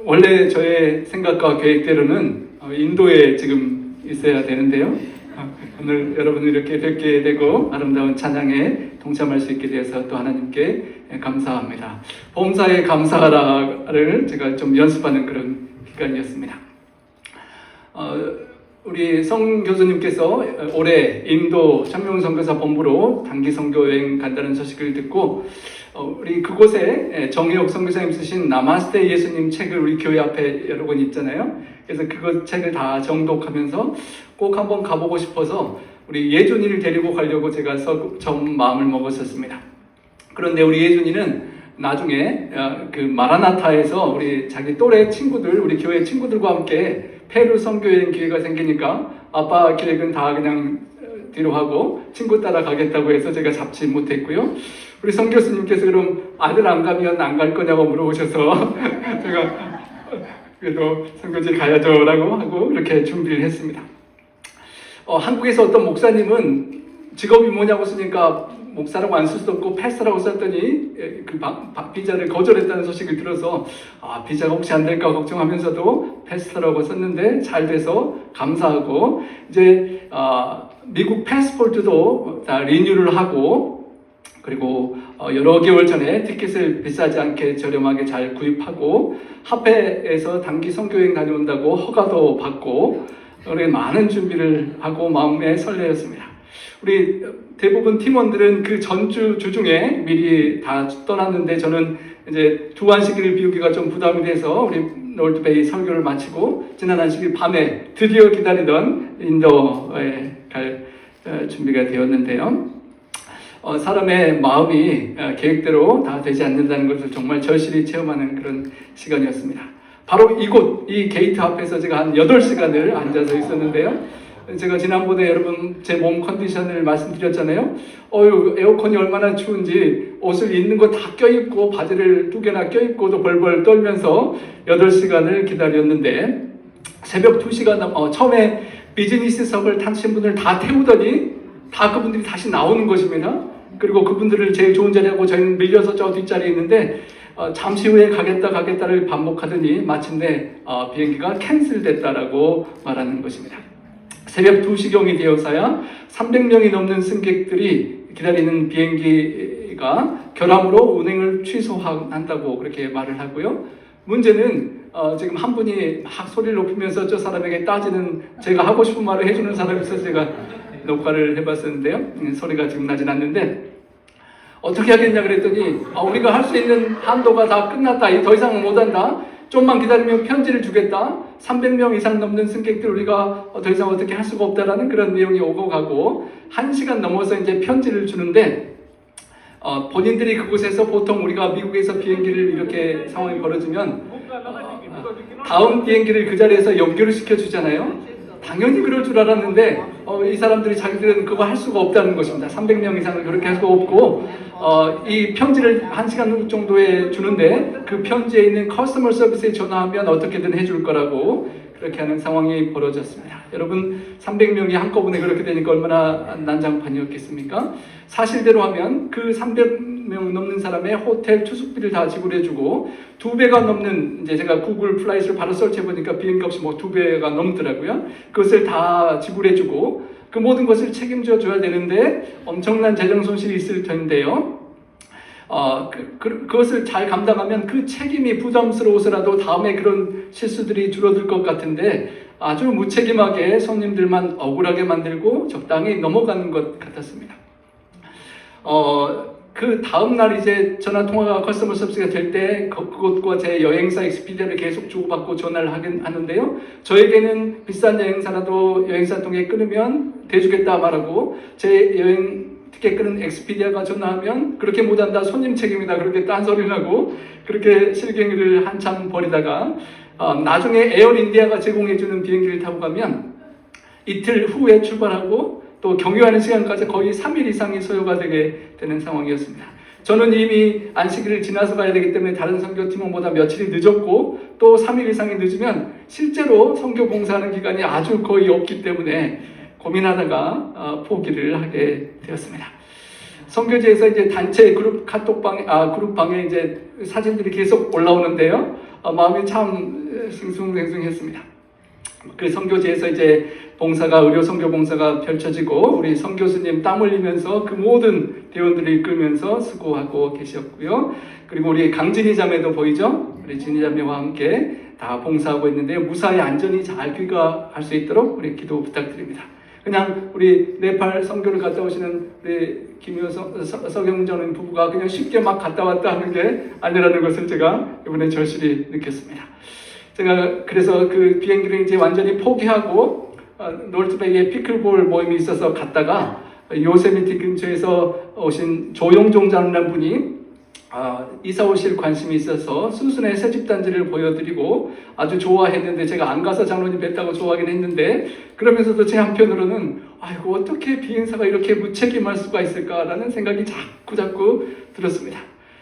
원래 저의 생각과 계획대로는 인도에 지금 있어야 되는데요. 오늘 여러분을 이렇게 뵙게 되고 아름다운 찬양에 동참할 수 있게 되어서 또 하나님께 감사합니다. 범사에 감사하라를 제가 좀 연습하는 그런 기간이었습니다. 우리 성 교수님께서 올해 인도 청명선교사 본부로 단기 선교 여행 간다는 소식을 듣고 우리 그곳에 정혜옥 선교사님 쓰신 나마스테 예수님 책을 우리 교회 앞에 여러 권 있잖아요. 그래서 그것 책을 다 정독하면서 꼭 한번 가보고 싶어서 우리 예준이를 데리고 가려고 제가 처음 마음을 먹었었습니다. 그런데 우리 예준이는 나중에 그 마라나타에서 우리 자기 또래 친구들, 우리 교회 친구들과 함께 페루 선교여행 기회가 생기니까 아빠 계획은 다 그냥 뒤로 하고 친구 따라 가겠다고 해서 제가 잡지 못했고요. 우리 성 교수님께서 그럼 아들 안 가면 안 갈 거냐고 물어보셔서 제가 그래도 선교지 가야죠 라고 하고 그렇게 준비를 했습니다. 한국에서 어떤 목사님은 직업이 뭐냐고 쓰니까 목사라고 안 쓸 수 없고 패스라고 썼더니 그 비자를 거절했다는 소식을 들어서 비자가 혹시 안 될까 걱정하면서도 패스라고 썼는데 잘 돼서 감사하고 이제 미국 패스포트도 다 리뉴를 하고 그리고 여러 개월 전에 티켓을 비싸지 않게 저렴하게 잘 구입하고 합회에서 단기 선교여행 다녀온다고 허가도 받고 많은 준비를 하고 마음에 설레었습니다. 우리 대부분 팀원들은 그 전주 주중에 미리 다 떠났는데 저는 이제 두 안식일을 비우기가 좀 부담이 돼서 우리 롤드베이 설교를 마치고 지난 안식일 밤에 드디어 기다리던 인도에 갈 준비가 되었는데요. 사람의 마음이 계획대로 다 되지 않는다는 것을 정말 절실히 체험하는 그런 시간이었습니다. 바로 이곳, 이 게이트 앞에서 제가 한 8시간을 앉아서 있었는데요. 제가 지난번에 여러분 제 몸 컨디션을 말씀드렸잖아요. 에어컨이 얼마나 추운지 옷을 있는 거 다 껴입고 바지를 2개나 껴입고도 벌벌 떨면서 8시간을 기다렸는데 새벽 2시간 처음에 비즈니스석을 타신 분을 다 태우더니 다 그분들이 다시 나오는 것입니다. 그리고 그분들을 제일 좋은 자리하고 저희는 밀려서 저 뒷자리에 있는데 잠시 후에 가겠다를 반복하더니 마침내 비행기가 캔슬됐다라고 말하는 것입니다. 새벽 2시경이 되어서야 300명이 넘는 승객들이 기다리는 비행기가 결함으로 운행을 취소한다고 그렇게 말을 하고요. 문제는 지금 한 분이 막 소리를 높이면서 저 사람에게 따지는 제가 하고 싶은 말을 해주는 사람이 있어서 제가 녹화를 해봤었는데요. 소리가 지금 나진 않는데 어떻게 하겠냐 그랬더니 우리가 할 수 있는 한도가 다 끝났다. 더 이상은 못한다. 좀만 기다리면 편지를 주겠다. 300명 이상 넘는 승객들 우리가 더 이상 어떻게 할 수가 없다라는 그런 내용이 오고 가고 1시간 넘어서 이제 편지를 주는데 본인들이 그곳에서 보통 우리가 미국에서 비행기를 이렇게 상황이 벌어지면 다음 비행기를 그 자리에서 연결을 시켜주잖아요. 당연히 그럴 줄 알았는데 이 사람들이 자기들은 그거 할 수가 없다는 것입니다. 300명 이상을 그렇게 할 수가 없고 이 편지를 1시간 정도에 주는데 그 편지에 있는 커스터머 서비스에 전화하면 어떻게든 해줄 거라고 그렇게 하는 상황이 벌어졌습니다. 여러분 300명이 한꺼번에 그렇게 되니까 얼마나 난장판이었겠습니까? 사실대로 하면 그 300명 넘는 사람의 호텔 투숙비를 다 지불해주고 2배가 넘는 이제 제가 구글 플라이트를 바로 설치해보니까 비행기 값이 2배가 넘더라고요. 그것을 다 지불해주고 그 모든 것을 책임져 줘야 되는데 엄청난 재정 손실이 있을 텐데요. 그것을 잘 감당하면 그 책임이 부담스러워서라도 다음에 그런 실수들이 줄어들 것 같은데 아주 무책임하게 손님들만 억울하게 만들고 적당히 넘어가는 것 같았습니다. 그 다음날 이제 전화통화가 커스터머 서비스가 될 때 그것과 제 여행사 익스피디아를 계속 주고받고 전화를 하는데요. 저에게는 비싼 여행사라도 여행사 통해 끊으면 대주겠다 말하고 제 여행 티켓 끊은 익스피디아가 전화하면 그렇게 못한다 손님 책임이다 그렇게 딴소리를 하고 그렇게 실갱이를 한참 벌이다가 나중에 에어인디아가 제공해주는 비행기를 타고 가면 이틀 후에 출발하고 또 경유하는 시간까지 거의 3일 이상이 소요가 되게 되는 상황이었습니다. 저는 이미 안식일을 지나서 가야 되기 때문에 다른 선교팀원보다 며칠이 늦었고 또 3일 이상이 늦으면 실제로 선교 봉사하는 기간이 아주 거의 없기 때문에 고민하다가 포기를 하게 되었습니다. 선교지에서 이제 단체 그룹 카톡방, 그룹방에 이제 사진들이 계속 올라오는데요. 마음이 참 싱숭생숭했습니다. 그 선교지에서 이제 봉사가 의료 선교 봉사가 펼쳐지고 우리 선교수님 땀 흘리면서 그 모든 대원들을 이끌면서 수고하고 계셨고요. 그리고 우리 강진희 자매도 보이죠? 우리 진희 자매와 함께 다 봉사하고 있는데요. 무사히 안전히 잘 귀가할 수 있도록 우리 기도 부탁드립니다. 그냥 우리 네팔 선교를 갔다 오시는 우리 서경전 부부가 그냥 쉽게 막 갔다 왔다 하는 게 아니라는 것을 제가 이번에 절실히 느꼈습니다. 제가 그래서 그 비행기를 이제 완전히 포기하고 노르트베이에 피클볼 모임이 있어서 갔다가 요세미티 근처에서 오신 조용종 장로라는 분이 이사 오실 관심이 있어서 순순의 새집단지를 보여드리고 아주 좋아했는데 제가 안 가서 장로님 뵀다고 좋아하긴 했는데 그러면서도 제 한편으로는 아이고 어떻게 비행사가 이렇게 무책임할 수가 있을까라는 생각이 자꾸 들었습니다.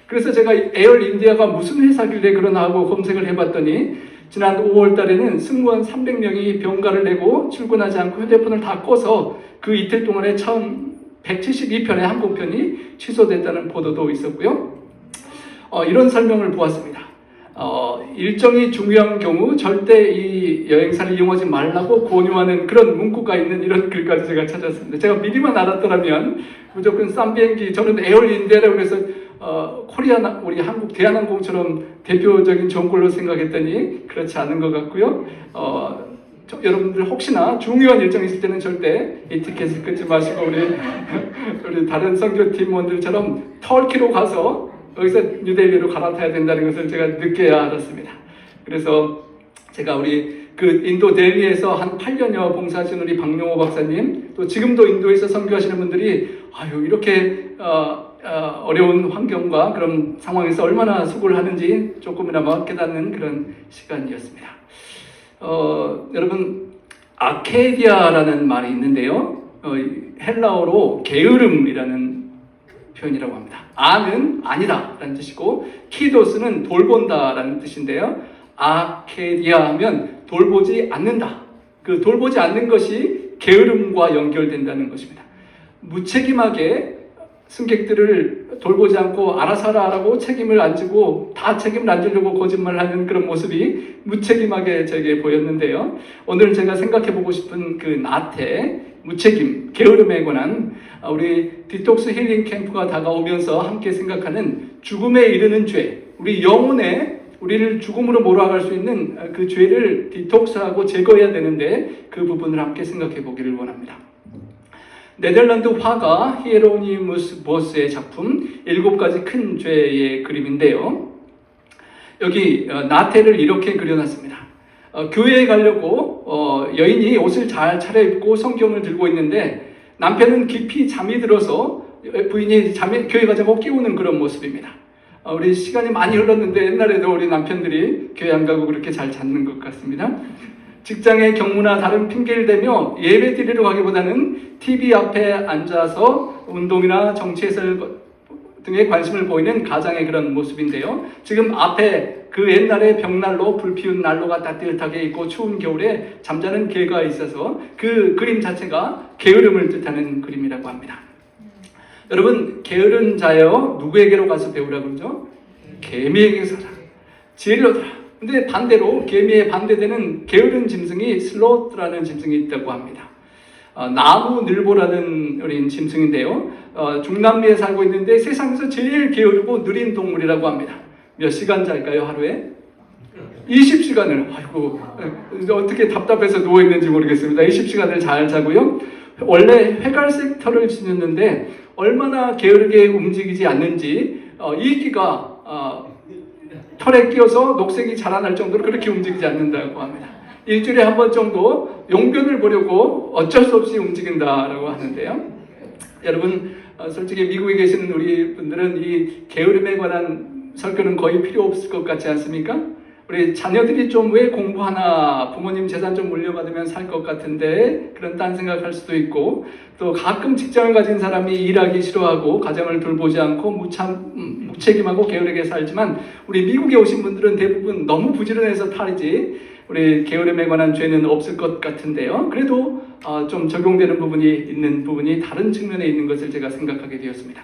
그래서 제가 에어 인디아가 무슨 회사길래 그러나 하고 검색을 해봤더니 지난 5월 달에는 승무원 300명이 병가를 내고 출근하지 않고 휴대폰을 다 꺼서 그 이틀 동안에 처음 172편의 항공편이 취소됐다는 보도도 있었고요. 이런 설명을 보았습니다. 일정이 중요한 경우 절대 이 여행사를 이용하지 말라고 권유하는 그런 문구가 있는 이런 글까지 제가 찾았습니다. 제가 미리만 알았더라면 무조건 싼 비행기, 저는 에어인디아라고 해서 코리아, 우리 한국 대한항공처럼 대표적인 좋은 걸로 생각했더니 그렇지 않은 것 같고요. 여러분들 혹시나 중요한 일정이 있을 때는 절대 이 티켓을 끊지 마시고 우리 다른 선교팀원들처럼 터키로 가서 여기서 뉴델리로 갈아타야 된다는 것을 제가 늦게야 알았습니다. 그래서 제가 우리 그 인도 델리에서 한 8년여 봉사하신 우리 박용호 박사님, 또 지금도 인도에서 선교하시는 분들이 이렇게 어려운 환경과 그런 상황에서 얼마나 수고를 하는지 조금이나마 깨닫는 그런 시간이었습니다. 여러분 아케디아라는 말이 있는데요. 헬라어로 게으름이라는 표현이라고 합니다. 아는 아니다 라는 뜻이고 키도스는 돌본다 라는 뜻인데요. 아케디아 하면 돌보지 않는다. 그 돌보지 않는 것이 게으름과 연결된다는 것입니다. 무책임하게 승객들을 돌보지 않고 알아서 하라고 책임을 안 지고 다 책임을 안 지려고 거짓말을 하는 그런 모습이 무책임하게 제게 보였는데요. 오늘 제가 생각해 보고 싶은 그 나태, 무책임, 게으름에 관한 우리 디톡스 힐링 캠프가 다가오면서 함께 생각하는 죽음에 이르는 죄, 우리 영혼에 우리를 죽음으로 몰아갈 수 있는 그 죄를 디톡스하고 제거해야 되는데 그 부분을 함께 생각해 보기를 원합니다. 네덜란드 화가 히에로니무스 보스의 작품 7가지 큰 죄의 그림인데요. 여기 나태를 이렇게 그려놨습니다. 교회에 가려고 여인이 옷을 잘 차려입고 성경을 들고 있는데 남편은 깊이 잠이 들어서 부인이 교회 가자고 깨우는 그런 모습입니다. 우리 시간이 많이 흘렀는데 옛날에도 우리 남편들이 교회 안 가고 그렇게 잘 잤는 것 같습니다. 직장의 경무나 다른 핑계를 대며 예배 드리러 가기보다는 TV 앞에 앉아서 운동이나 정치 해설 등에 관심을 보이는 가장의 그런 모습인데요. 지금 앞에 그 옛날에 벽난로, 불 피운 난로가 따뜻하게 있고 추운 겨울에 잠자는 개가 있어서 그 그림 자체가 게으름을 뜻하는 그림이라고 합니다. 여러분, 게으른 자여 누구에게로 가서 배우라 그러죠? 개미에게서 지혜를 얻으라. 근데 반대로 개미에 반대되는 게으른 짐승이 슬로트라는 짐승이 있다고 합니다. 나무늘보라는 어린 짐승인데요. 중남미에 살고 있는데 세상에서 제일 게으르고 느린 동물이라고 합니다. 몇 시간 잘까요, 하루에? 20시간을. 아이고, 어떻게 답답해서 누워있는지 모르겠습니다. 20시간을 잘 자고요. 원래 회갈색 털을 지녔는데 얼마나 게으르게 움직이지 않는지 이끼가 털에 끼어서 녹색이 자라날 정도로 그렇게 움직이지 않는다고 합니다. 일주일에 한 번 정도 용변을 보려고 어쩔 수 없이 움직인다라고 하는데요. 여러분, 솔직히 미국에 계시는 우리 분들은 이 게으름에 관한 설교는 거의 필요 없을 것 같지 않습니까? 우리 자녀들이 좀 왜 공부하나, 부모님 재산 좀 물려받으면 살 것 같은데 그런 딴 생각할 수도 있고, 또 가끔 직장을 가진 사람이 일하기 싫어하고 가정을 돌보지 않고 무책임하고 게으르게 살지만 우리 미국에 오신 분들은 대부분 너무 부지런해서 탈이지 우리 게으름에 관한 죄는 없을 것 같은데요. 그래도 좀 적용되는 부분이 있는 부분이 다른 측면에 있는 것을 제가 생각하게 되었습니다.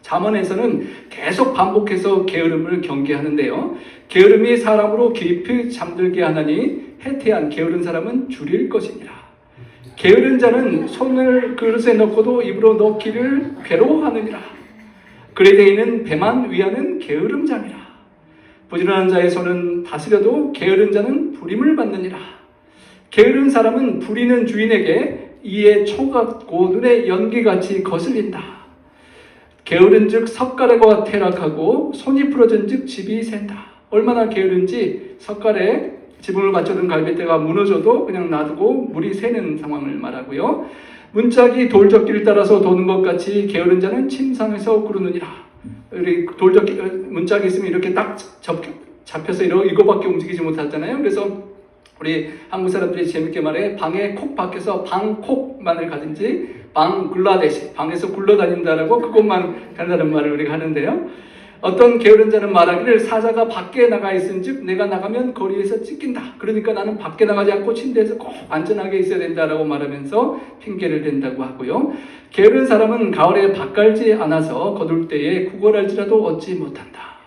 잠언에서는 계속 반복해서 게으름을 경계하는데요. 게으름이 사람으로 깊이 잠들게 하나니 해태한 게으른 사람은 줄일 것이니라. 게으른 자는 손을 그릇에 넣고도 입으로 넣기를 괴로워하느니라. 그레데이는 배만 위하는 게으름장이라. 부지런한 자의 손은 다스려도 게으른 자는 부림을 받느니라. 게으른 사람은 부리는 주인에게 이에 초같고 눈에 연기같이 거슬린다. 게으른즉 석가래가 퇴락하고 손이 부러진즉 집이 샌다. 얼마나 게으른지 석가래 지붕을 받쳐둔 갈빗대가 무너져도 그냥 놔두고 물이 새는 상황을 말하고요. 문짝이 돌적기를 따라서 도는 것 같이 게으른 자는 침상에서 구르느니라. 우리 돌적기 문짝이 있으면 이렇게 딱 잡혀서 이거밖에 움직이지 못하잖아요. 그래서 우리 한국 사람들이 재밌게 말해 방에 콕 박혀서 방콕만을 가든지 방 굴라대시 방에서 굴러다닌다라고 그것만 간다는 말을 우리가 하는데요. 어떤 게으른 자는 말하기를 사자가 밖에 나가 있은즉 내가 나가면 거리에서 찢긴다. 그러니까 나는 밖에 나가지 않고 침대에서 꼭 안전하게 있어야 된다라고 말하면서 핑계를 댄다고 하고요. 게으른 사람은 가을에 밭 갈지 않아서 거둘 때에 구걸할지라도 얻지 못한다.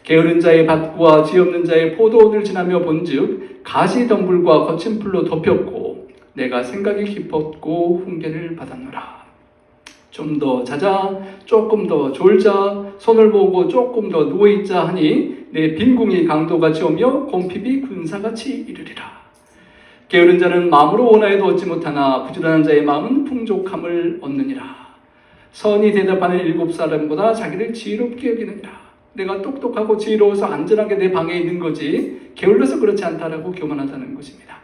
게으른 자의 밭과 지 없는 자의 포도원을 지나며 본즉 가시덤불과 거친 풀로 덮였고 내가 생각이 깊었고 훈계를 받았노라. 좀 더 자자, 조금 더 졸자, 손을 모으고 조금 더 누워있자 하니 내 빈궁이 강도같이 오며 곰핍이 군사같이 이르리라. 게으른 자는 마음으로 원하여도 얻지 못하나 부지런한 자의 마음은 풍족함을 얻느니라. 선이 대답하는 7사람보다 자기를 지혜롭게 여기느니라. 내가 똑똑하고 지혜로워서 안전하게 내 방에 있는 거지 게을러서 그렇지 않다라고 교만하다는 것입니다.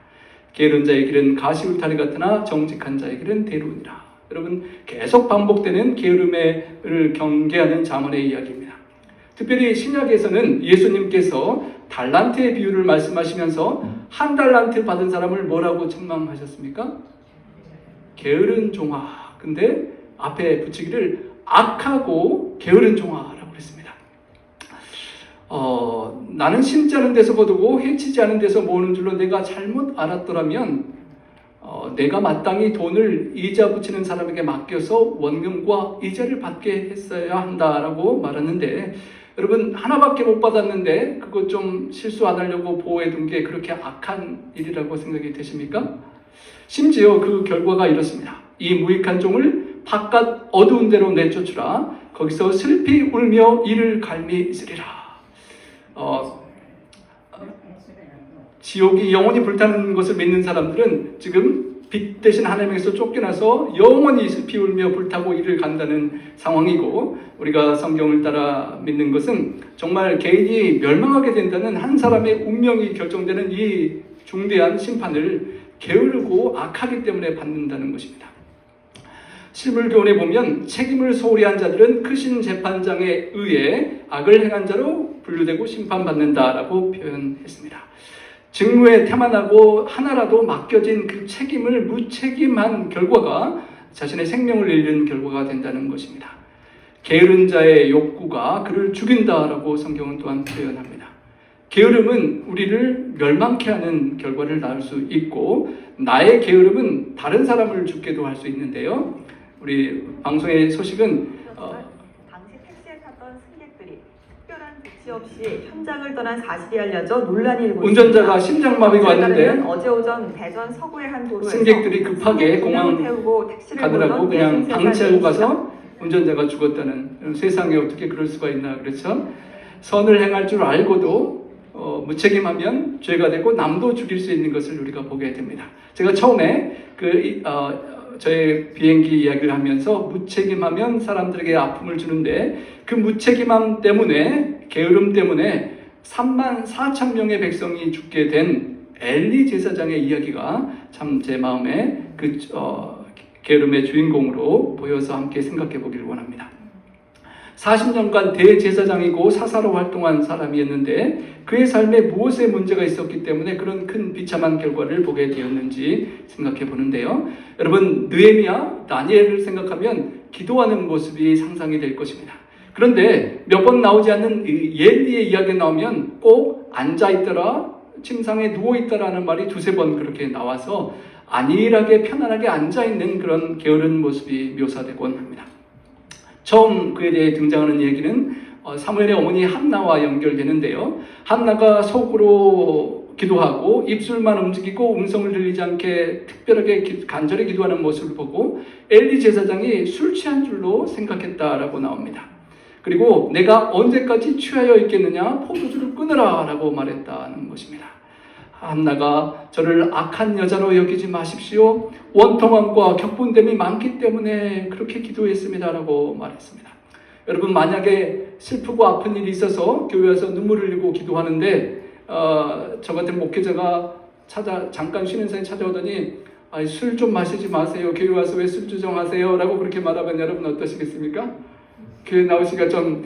게으른 자의 길은 가시울타리 같으나 정직한 자의 길은 대로니라. 여러분 계속 반복되는 게으름을 경계하는 잠언의 이야기입니다. 특별히 신약에서는 예수님께서 달란트의 비유를 말씀하시면서 한 달란트 받은 사람을 뭐라고 책망하셨습니까? 게으른 종아. 근데 앞에 붙이기를 악하고 게으른 종아라고 그랬습니다. 나는 심지 않은 데서 거두고 해치지 않은 데서 모으는 줄로 내가 잘못 알았더라면 내가 마땅히 돈을 이자 붙이는 사람에게 맡겨서 원금과 이자를 받게 했어야 한다라고 말하는데 여러분 하나밖에 못 받았는데 그거 좀 실수 안 하려고 보호해둔 게 그렇게 악한 일이라고 생각이 되십니까? 심지어 그 결과가 이렇습니다. 이 무익한 종을 바깥 어두운 데로 내쫓으라. 거기서 슬피 울며 이를 갈미 있으리라. 지옥이 영원히 불타는 것을 믿는 사람들은 지금 빛 대신 하나님에서 쫓겨나서 영원히 슬피 울며 불타고 이를 간다는 상황이고 우리가 성경을 따라 믿는 것은 정말 개인이 멸망하게 된다는 한 사람의 운명이 결정되는 이 중대한 심판을 게으르고 악하기 때문에 받는다는 것입니다. 실물교훈에 보면 책임을 소홀히 한 자들은 크신 재판장에 의해 악을 행한 자로 분류되고 심판받는다라고 표현했습니다. 직무에 태만하고 하나라도 맡겨진 그 책임을 무책임한 결과가 자신의 생명을 잃는 결과가 된다는 것입니다. 게으른 자의 욕구가 그를 죽인다라고 성경은 또한 표현합니다. 게으름은 우리를 멸망케 하는 결과를 낳을 수 있고 나의 게으름은 다른 사람을 죽게도 할 수 있는데요. 우리 방송의 소식은 당시 택시에 탔던 승객들이 특별한 조치 없이 현장을 떠난 사실이 알려져 논란이 일고 운전자가 심장마비가 왔는데 어제 오전 대전 서구의 한 도로에서 승객들이 급하게 공항 가느라고 그냥 방치하고 가서 운전자가 죽었다는 세상에 어떻게 그럴 수가 있나 그렇죠? 선을 행할 줄 알고도 무책임하면 죄가 되고 남도 죽일 수 있는 것을 우리가 보게 됩니다. 제가 처음에 저의 비행기 이야기를 하면서 무책임하면 사람들에게 아픔을 주는데 그 무책임함 때문에 게으름 때문에 34,000명의 백성이 죽게 된 엘리 제사장의 이야기가 참 제 마음에 그 게으름의 주인공으로 보여서 함께 생각해 보기를 원합니다. 40년간 대제사장이고 사사로 활동한 사람이었는데 그의 삶에 무엇에 문제가 있었기 때문에 그런 큰 비참한 결과를 보게 되었는지 생각해 보는데요. 여러분 느헤미야, 다니엘을 생각하면 기도하는 모습이 상상이 될 것입니다. 그런데 몇 번 나오지 않는 엘리의 이야기 나오면 꼭 앉아있더라, 침상에 누워있더라는 말이 두세 번 그렇게 나와서 안일하게 편안하게 앉아있는 그런 게으른 모습이 묘사되곤 합니다. 처음 그에 대해 등장하는 얘기는 사무엘의 어머니 한나와 연결되는데요. 한나가 속으로 기도하고 입술만 움직이고 음성을 들리지 않게 특별하게 간절히 기도하는 모습을 보고 엘리 제사장이 술 취한 줄로 생각했다라고 나옵니다. 그리고 내가 언제까지 취하여 있겠느냐, 포도주를 끊으라 라고 말했다는 것입니다. 한나가 저를 악한 여자로 여기지 마십시오. 원통함과 격분됨이 많기 때문에 그렇게 기도했습니다 라고 말했습니다. 여러분, 만약에 슬프고 아픈 일이 있어서 교회 와서 눈물을 흘리고 기도하는데 저 같은 목회자가 잠깐 쉬는 사이에 찾아오더니 술 좀 마시지 마세요. 교회 와서 왜 술 주정하세요? 라고 그렇게 말하면 여러분 어떠시겠습니까? 교회 나오시기가 좀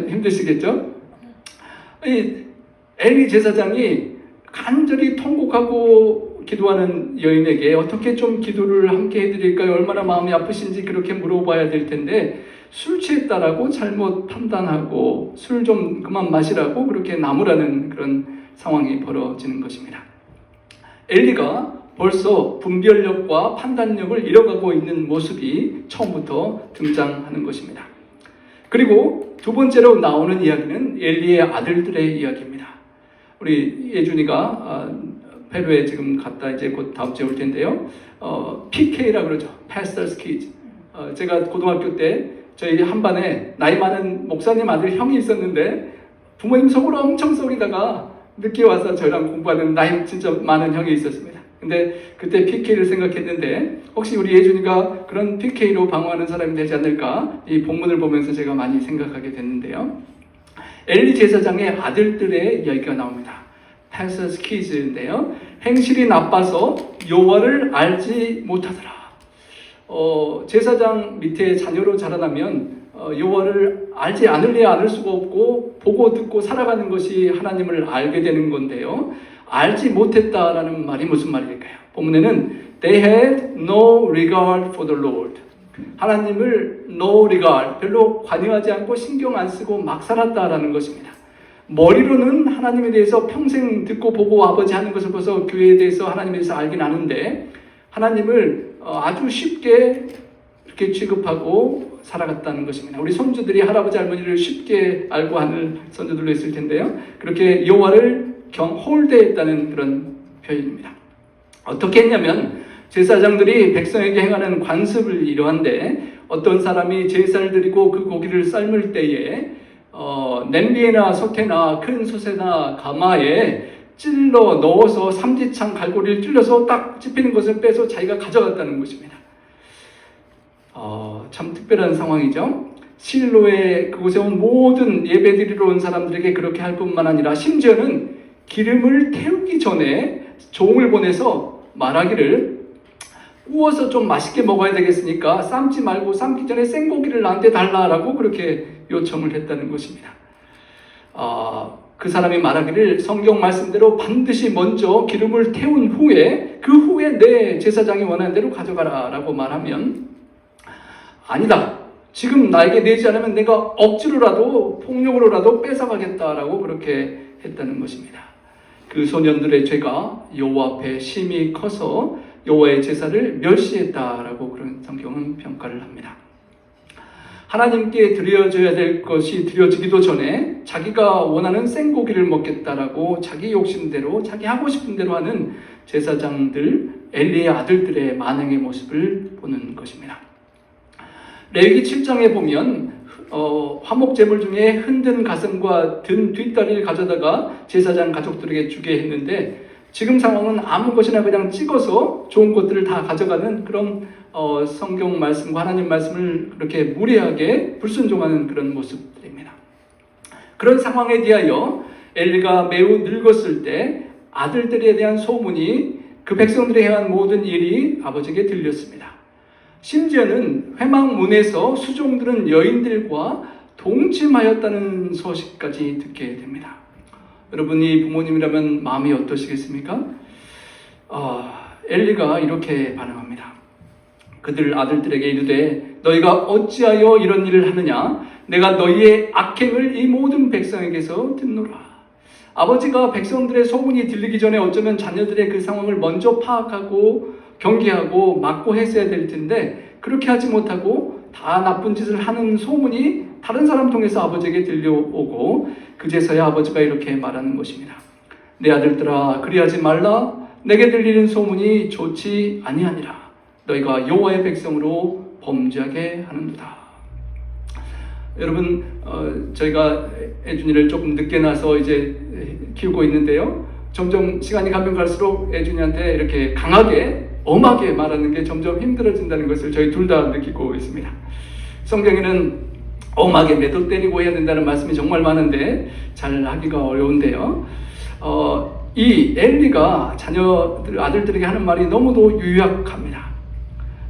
힘드시겠죠? 엘리 제사장이 간절히 통곡하고 기도하는 여인에게 어떻게 좀 기도를 함께 해드릴까요? 얼마나 마음이 아프신지 그렇게 물어봐야 될 텐데 술 취했다라고 잘못 판단하고 술 좀 그만 마시라고 그렇게 나무라는 그런 상황이 벌어지는 것입니다. 엘리가 벌써 분별력과 판단력을 잃어가고 있는 모습이 처음부터 등장하는 것입니다. 그리고 두 번째로 나오는 이야기는 엘리의 아들들의 이야기입니다. 우리 예준이가 페루에 지금 갔다 이제 곧 다음 주에 올 텐데요. PK라 그러죠. Pastor's Kids. 제가 고등학교 때 저희 한 반에 나이 많은 목사님 아들 형이 있었는데 부모님 속으로 엄청 썩이다가 늦게 와서 저랑 공부하는 나이 진짜 많은 형이 있었습니다. 근데 그때 PK를 생각했는데 혹시 우리 예준이가 그런 PK로 방어하는 사람이 되지 않을까 이 본문을 보면서 제가 많이 생각하게 됐는데요. 엘리 제사장의 아들들의 이야기가 나옵니다. Pastor's Kids인데요. 행실이 나빠서 여호와를 알지 못하더라. 제사장 밑에 자녀로 자라나면 여호와를 알지 않을래야 않을 수가 없고 보고 듣고 살아가는 것이 하나님을 알게 되는 건데요. 알지 못했다라는 말이 무슨 말일까요? 본문에는 They had no regard for the Lord. 하나님을 no regard, 별로 관여하지 않고 신경 안 쓰고 막 살았다라는 것입니다. 머리로는 하나님에 대해서 평생 듣고 보고 아버지 하는 것을 봐서 교회에 대해서 하나님에 대해서 알긴 아는데 하나님을 아주 쉽게 이렇게 취급하고 살아갔다는 것입니다. 우리 손주들이 할아버지 할머니를 쉽게 알고 하는 손주들도 있을 텐데요. 그렇게 여호와를 홀대했다는 그런 표현입니다. 어떻게 했냐면 제사장들이 백성에게 행하는 관습을 이러한데 어떤 사람이 제사를 드리고 그 고기를 삶을 때에 냄비에나 솥에나 큰 솥에나 가마에 찔러 넣어서 삼지창 갈고리를 찔러서 딱 찝히는 것을 빼서 자기가 가져갔다는 것입니다. 참 특별한 상황이죠. 실로에 그곳에 온 모든 예배드리러 온 사람들에게 그렇게 할 뿐만 아니라 심지어는 기름을 태우기 전에 종을 보내서 말하기를 구워서 좀 맛있게 먹어야 되겠으니까 삶지 말고 삶기 전에 생고기를 나한테 달라라고 그렇게 요청을 했다는 것입니다. 그 사람이 말하기를 성경 말씀대로 반드시 먼저 기름을 태운 후에 그 후에 내 제사장이 원하는 대로 가져가라 라고 말하면 아니다. 지금 나에게 내지 않으면 내가 억지로라도 폭력으로라도 뺏어가겠다라고 그렇게 했다는 것입니다. 그 소년들의 죄가 여호와 앞에 심히 커서 여호와의 제사를 멸시했다라고 그런 성경은 평가를 합니다. 하나님께 드려져야 될 것이 드려지기도 전에 자기가 원하는 생고기를 먹겠다라고 자기 욕심대로 자기 하고 싶은 대로 하는 제사장들 엘리의 아들들의 만행의 모습을 보는 것입니다. 레위기 7장에 보면 화목 제물 중에 흔든 가슴과 든 뒷다리를 가져다가 제사장 가족들에게 주게 했는데 지금 상황은 아무 것이나 그냥 찍어서 좋은 것들을 다 가져가는 그런 성경 말씀과 하나님 말씀을 그렇게 무례하게 불순종하는 그런 모습들입니다. 그런 상황에 대하여 엘리가 매우 늙었을 때 아들들에 대한 소문이 그 백성들이 행한 모든 일이 아버지에게 들렸습니다. 심지어는 회막문에서 수종들은 여인들과 동침하였다는 소식까지 듣게 됩니다. 여러분이 부모님이라면 마음이 어떠시겠습니까? 엘리가 이렇게 반응합니다. 그들 아들들에게 이르되 너희가 어찌하여 이런 일을 하느냐? 내가 너희의 악행을 이 모든 백성에게서 듣노라. 아버지가 백성들의 소문이 들리기 전에 어쩌면 자녀들의 그 상황을 먼저 파악하고 경계하고 막고 했어야 될 텐데 그렇게 하지 못하고 다 나쁜 짓을 하는 소문이 다른 사람 통해서 아버지에게 들려오고 그제서야 아버지가 이렇게 말하는 것입니다. 내 아들들아 그리하지 말라. 내게 들리는 소문이 좋지 아니하니라. 너희가 여호와의 백성으로 범죄하게 하는도다. 여러분, 저희가 애준이를 조금 늦게 나서 이제 키우고 있는데요. 점점 시간이 가면 갈수록 애준이한테 이렇게 강하게, 엄하게 말하는 게 점점 힘들어진다는 것을 저희 둘 다 느끼고 있습니다. 성경에는 엄하게 매도 때리고 해야 된다는 말씀이 정말 많은데 잘 하기가 어려운데요. 이 엘리가 아들들에게 하는 말이 너무도 유약합니다.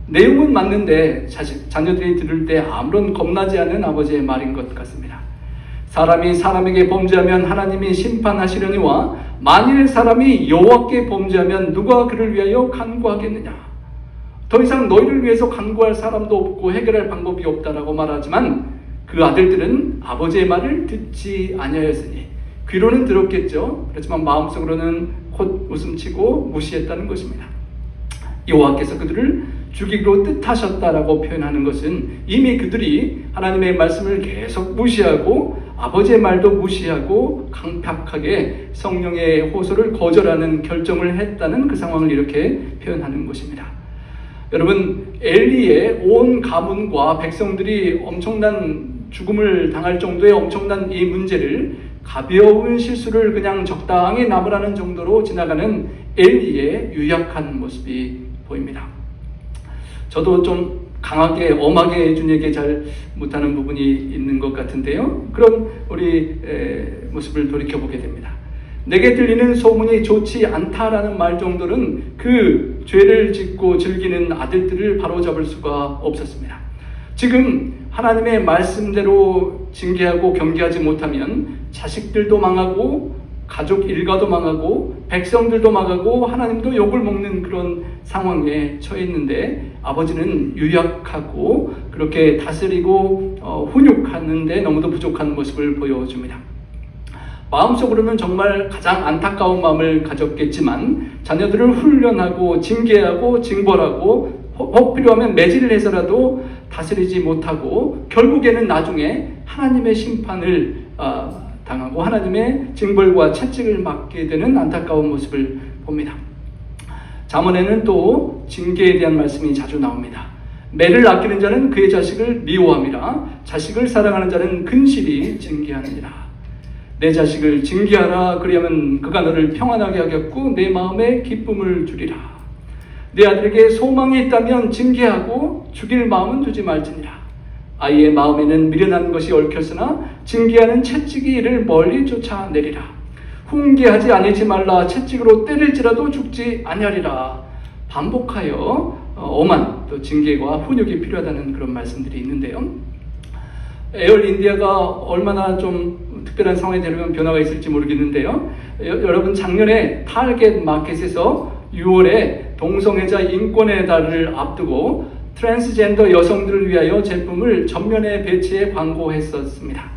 내용은 맞는데 자녀들이 들을 때 아무런 겁나지 않는 아버지의 말인 것 같습니다. 사람이 사람에게 범죄하면 하나님이 심판하시려니와 만일 사람이 여호와께 범죄하면 누가 그를 위하여 간구하겠느냐. 더 이상 너희를 위해서 간구할 사람도 없고 해결할 방법이 없다라고 말하지만 그 아들들은 아버지의 말을 듣지 아니하였으니 귀로는 들었겠죠. 그렇지만 마음속으로는 곧 웃음치고 무시했다는 것입니다. 여호와께서 그들을 죽이기로 뜻하셨다라고 표현하는 것은 이미 그들이 하나님의 말씀을 계속 무시하고 아버지의 말도 무시하고 강팍하게 성령의 호소를 거절하는 결정을 했다는 그 상황을 이렇게 표현하는 것입니다. 여러분, 엘리의 온 가문과 백성들이 엄청난 죽음을 당할 정도의 엄청난 이 문제를 가벼운 실수를 그냥 적당히 남으라는 정도로 지나가는 엘리의 유약한 모습이 보입니다. 저도 좀 강하게 엄하게 애준에게 잘 못하는 부분이 있는 것 같은데요. 그런 우리 모습을 돌이켜보게 됩니다. 내게 들리는 소문이 좋지 않다라는 말 정도는 그 죄를 짓고 즐기는 아들들을 바로잡을 수가 없었습니다. 지금 하나님의 말씀대로 징계하고 경계하지 못하면 자식들도 망하고 가족 일가도 망하고 백성들도 망하고 하나님도 욕을 먹는 그런 상황에 처해 있는데 아버지는 유약하고 그렇게 다스리고 훈육하는데 너무도 부족한 모습을 보여줍니다. 마음속으로는 정말 가장 안타까운 마음을 가졌겠지만 자녀들을 훈련하고 징계하고 징벌하고 혹 필요하면 매질을 해서라도 다스리지 못하고 결국에는 나중에 하나님의 심판을 당하고 하나님의 징벌과 채찍을 맞게 되는 안타까운 모습을 봅니다. 잠언에는 또 징계에 대한 말씀이 자주 나옵니다. 매를 아끼는 자는 그의 자식을 미워함이라 자식을 사랑하는 자는 근실히 징계하느니라. 내 자식을 징계하라. 그리하면 그가 너를 평안하게 하겠고 내 마음에 기쁨을 주리라. 내 아들에게 소망이 있다면 징계하고 죽일 마음은 두지 말지니라. 아이의 마음에는 미련한 것이 얽혔으나 징계하는 채찍이 이를 멀리 쫓아내리라. 훈계하지 아니지 말라. 채찍으로 때릴지라도 죽지 아니하리라. 반복하여 엄한 또 징계와 훈육이 필요하다는 그런 말씀들이 있는데요. 에어 인디아가 얼마나 좀 특별한 상황이 되려면 변화가 있을지 모르겠는데요. 여러분, 작년에 타겟 마켓에서 6월에 동성애자 인권의 달을 앞두고 트랜스젠더 여성들을 위하여 제품을 전면에 배치해 광고했었습니다.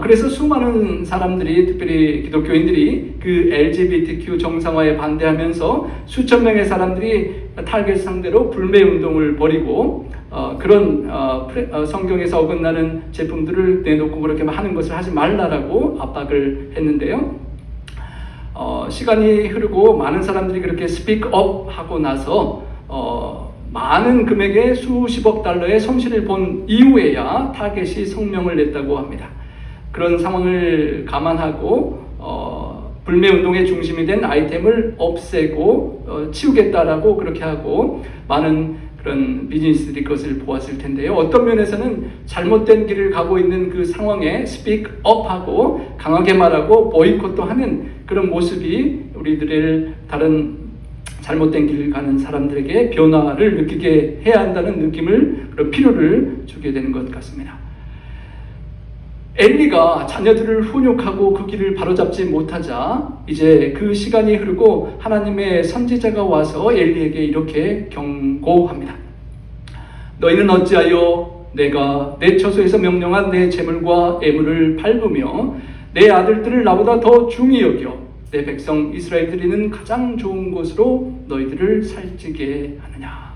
그래서 수많은 사람들이, 특별히 기독교인들이 그 LGBTQ 정상화에 반대하면서 수천 명의 사람들이 타겟 상대로 불매 운동을 벌이고 그런 성경에서 어긋나는 제품들을 내놓고 그렇게 하는 것을 하지 말라라고 압박을 했는데요. 시간이 흐르고 많은 사람들이 그렇게 스피크업 하고 나서 많은 금액의 수십억 달러의 손실을 본 이후에야 타겟이 성명을 냈다고 합니다. 그런 상황을 감안하고 불매운동의 중심이 된 아이템을 없애고 치우겠다라고 그렇게 하고 많은 그런 비즈니스들이 그것을 보았을 텐데요. 어떤 면에서는 잘못된 길을 가고 있는 그 상황에 스피크업하고 강하게 말하고 보이콧도 하는 그런 모습이 우리들을 다른 잘못된 길을 가는 사람들에게 변화를 느끼게 해야 한다는 느낌을, 그런 필요를 주게 되는 것 같습니다. 엘리가 자녀들을 훈육하고 그 길을 바로잡지 못하자 이제 그 시간이 흐르고 하나님의 선지자가 와서 엘리에게 이렇게 경고합니다. 너희는 어찌하여 내가 내 처소에서 명령한 내 재물과 애물을 밟으며 내 아들들을 나보다 더 중히 여겨 내 백성 이스라엘 드리는 가장 좋은 곳으로 너희들을 살찌게 하느냐.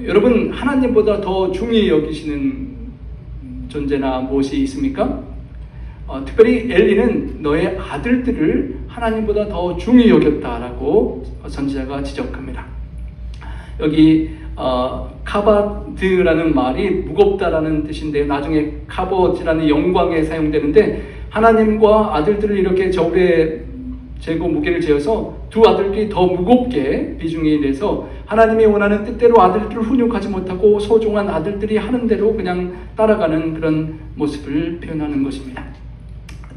여러분 하나님보다 더 중히 여기시는 존재나 무엇이 있습니까? 특별히 엘리는 너의 아들들을 하나님보다 더 중히 여겼다라고 선지자가 지적합니다. 여기 카바드라는 말이 무겁다라는 뜻인데 나중에 카봇이라는 영광에 사용되는데 하나님과 아들들을 이렇게 저울에 재고 무게를 재어서 두 아들들이 더 무겁게 비중이 돼서 하나님이 원하는 뜻대로 아들들을 훈육하지 못하고 소중한 아들들이 하는 대로 그냥 따라가는 그런 모습을 표현하는 것입니다.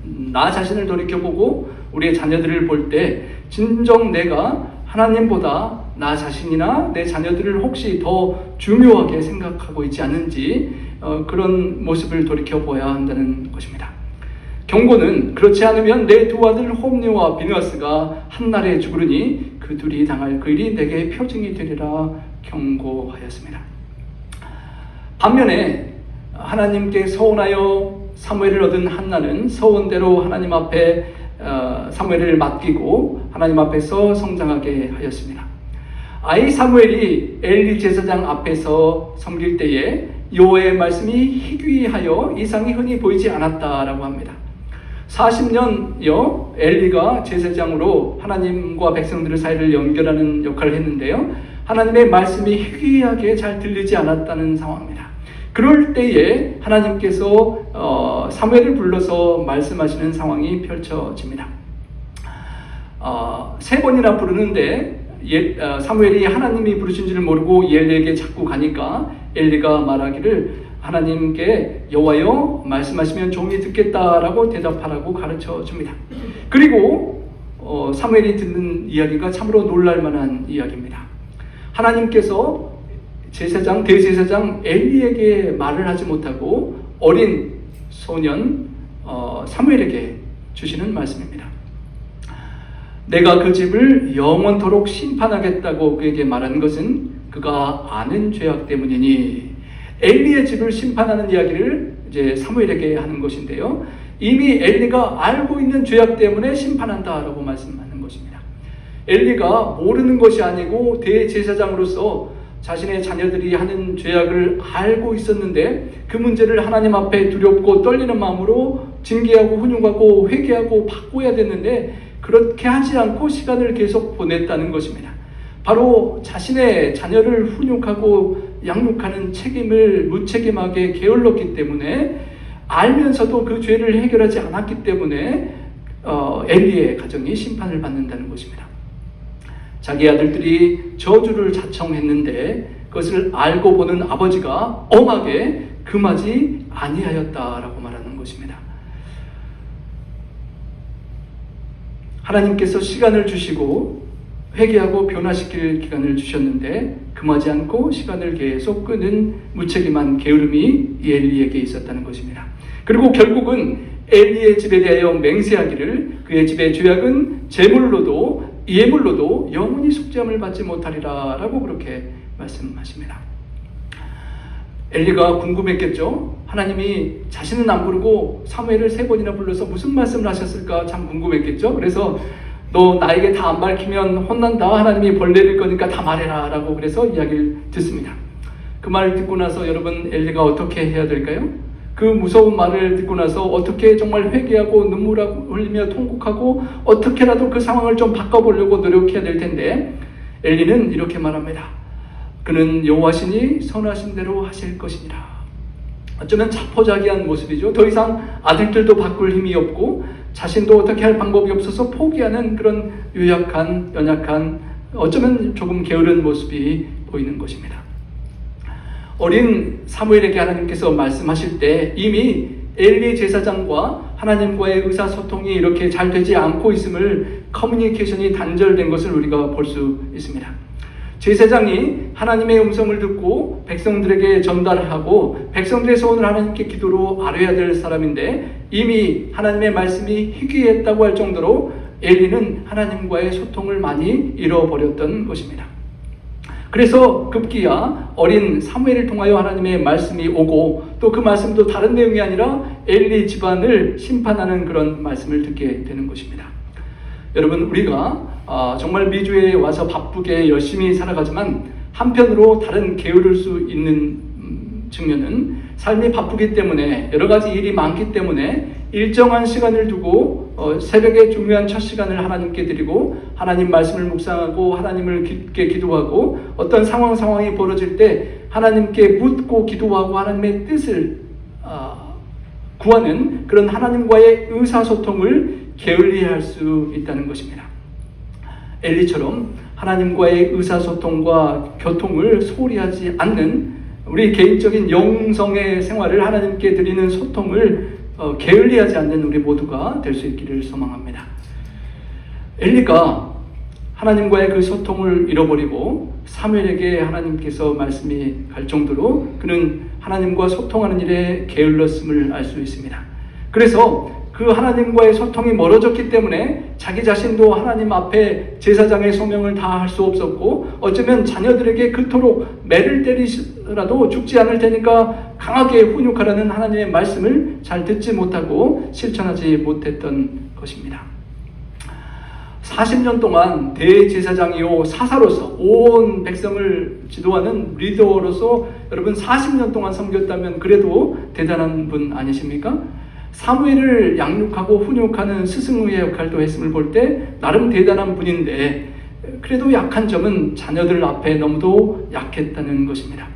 나 자신을 돌이켜보고 우리의 자녀들을 볼 때 진정 내가 하나님보다 나 자신이나 내 자녀들을 혹시 더 중요하게 생각하고 있지 않는지 그런 모습을 돌이켜보아야 한다는 것입니다. 경고는 그렇지 않으면 내 두 아들 홈리와 비느하스가 한날에 죽으리니 그 둘이 당할 그 일이 내게 표징이 되리라 경고하였습니다. 반면에 하나님께 서원하여 사무엘을 얻은 한나는 서원대로 하나님 앞에 사무엘을 맡기고 하나님 앞에서 성장하게 하였습니다. 아이 사무엘이 엘리 제사장 앞에서 섬길 때에 여호와의 말씀이 희귀하여 이상이 흔히 보이지 않았다라고 합니다. 40년여 엘리가 제사장으로 하나님과 백성들의 사이를 연결하는 역할을 했는데요. 하나님의 말씀이 희귀하게 잘 들리지 않았다는 상황입니다. 그럴 때에 하나님께서 사무엘을 불러서 말씀하시는 상황이 펼쳐집니다. 3번이나 부르는데 사무엘이 하나님이 부르신 줄을 모르고 엘리에게 자꾸 가니까 엘리가 말하기를 하나님께 여호와여 말씀하시면 종이 듣겠다라고 대답하라고 가르쳐 줍니다. 그리고 사무엘이 듣는 이야기가 참으로 놀랄만한 이야기입니다. 하나님께서 대제사장 엘리에게 말을 하지 못하고 어린 소년 사무엘에게 주시는 말씀입니다. 내가 그 집을 영원토록 심판하겠다고 그에게 말한 것은 그가 아는 죄악 때문이니 엘리의 집을 심판하는 이야기를 이제 사무엘에게 하는 것인데요. 이미 엘리가 알고 있는 죄악 때문에 심판한다라고 말씀하는 것입니다. 엘리가 모르는 것이 아니고 대제사장으로서 자신의 자녀들이 하는 죄악을 알고 있었는데 그 문제를 하나님 앞에 두렵고 떨리는 마음으로 징계하고 훈육하고 회개하고 바꿔야 됐는데 그렇게 하지 않고 시간을 계속 보냈다는 것입니다. 바로 자신의 자녀를 훈육하고 양육하는 책임을 무책임하게 게을렀기 때문에 알면서도 그 죄를 해결하지 않았기 때문에 엘리의 가정이 심판을 받는다는 것입니다. 자기 아들들이 저주를 자청했는데 그것을 알고 보는 아버지가 엄하게 금하지 아니하였다라고 말하는 것입니다. 하나님께서 시간을 주시고 회개하고 변화시킬 기간을 주셨는데 금하지 않고 시간을 계속 끄는 무책임한 게으름이 엘리에게 있었다는 것입니다. 그리고 결국은 엘리의 집에 대하여 맹세하기를 그의 집의 죄악은 제물로도 예물로도 영원히 속죄함을 받지 못하리라 라고 그렇게 말씀하십니다. 엘리가 궁금했겠죠. 하나님이 자신은 안 부르고 사무엘을 3번이나 불러서 무슨 말씀을 하셨을까 참 궁금했겠죠. 그래서 너 나에게 다 안 밝히면 혼난다. 하나님이 벌 내릴 거니까 다 말해라 라고 그래서 이야기를 듣습니다. 그 말을 듣고 나서 여러분 엘리가 어떻게 해야 될까요? 그 무서운 말을 듣고 나서 어떻게 정말 회개하고 눈물 흘리며 통곡하고 어떻게라도 그 상황을 좀 바꿔보려고 노력해야 될 텐데 엘리는 이렇게 말합니다. 그는 여호와시니 선하신 대로 하실 것이니라. 어쩌면 자포자기한 모습이죠. 더 이상 아들들도 바꿀 힘이 없고 자신도 어떻게 할 방법이 없어서 포기하는 그런 연약한 어쩌면 조금 게으른 모습이 보이는 것입니다. 어린 사무엘에게 하나님께서 말씀하실 때 이미 엘리 제사장과 하나님과의 의사소통이 이렇게 잘 되지 않고 있음을 커뮤니케이션이 단절된 것을 우리가 볼 수 있습니다. 제사장이 하나님의 음성을 듣고 백성들에게 전달하고 백성들의 소원을 하나님께 기도로 아뢰어야 될 사람인데 이미 하나님의 말씀이 희귀했다고 할 정도로 엘리는 하나님과의 소통을 많이 잃어버렸던 것입니다. 그래서 급기야 어린 사무엘을 통하여 하나님의 말씀이 오고 또 그 말씀도 다른 내용이 아니라 엘리 집안을 심판하는 그런 말씀을 듣게 되는 것입니다. 여러분 우리가 정말 미주에 와서 바쁘게 열심히 살아가지만 한편으로 다른 게으를 수 있는 측면은 삶이 바쁘기 때문에 여러 가지 일이 많기 때문에 일정한 시간을 두고 새벽에 중요한 첫 시간을 하나님께 드리고 하나님 말씀을 묵상하고 하나님을 깊게 기도하고 어떤 상황이 벌어질 때 하나님께 묻고 기도하고 하나님의 뜻을 구하는 그런 하나님과의 의사소통을 게을리할 수 있다는 것입니다. 엘리처럼 하나님과의 의사소통과 교통을 소홀히 하지 않는 우리 개인적인 영성의 생활을 하나님께 드리는 소통을 게을리하지 않는 우리 모두가 될 수 있기를 소망합니다. 엘리가 하나님과의 그 소통을 잃어버리고 사무엘에게 하나님께서 말씀이 갈 정도로 그는 하나님과 소통하는 일에 게을렀음을 알 수 있습니다. 그래서 그 하나님과의 소통이 멀어졌기 때문에 자기 자신도 하나님 앞에 제사장의 소명을 다할 수 없었고 어쩌면 자녀들에게 그토록 매를 때리더라도 죽지 않을 테니까 강하게 훈육하라는 하나님의 말씀을 잘 듣지 못하고 실천하지 못했던 것입니다. 40년 동안 대제사장이요 사사로서 온 백성을 지도하는 리더로서 여러분 40년 동안 섬겼다면 그래도 대단한 분 아니십니까? 사무엘을 양육하고 훈육하는 스승의 역할도 했음을 볼 때 나름 대단한 분인데 그래도 약한 점은 자녀들 앞에 너무도 약했다는 것입니다.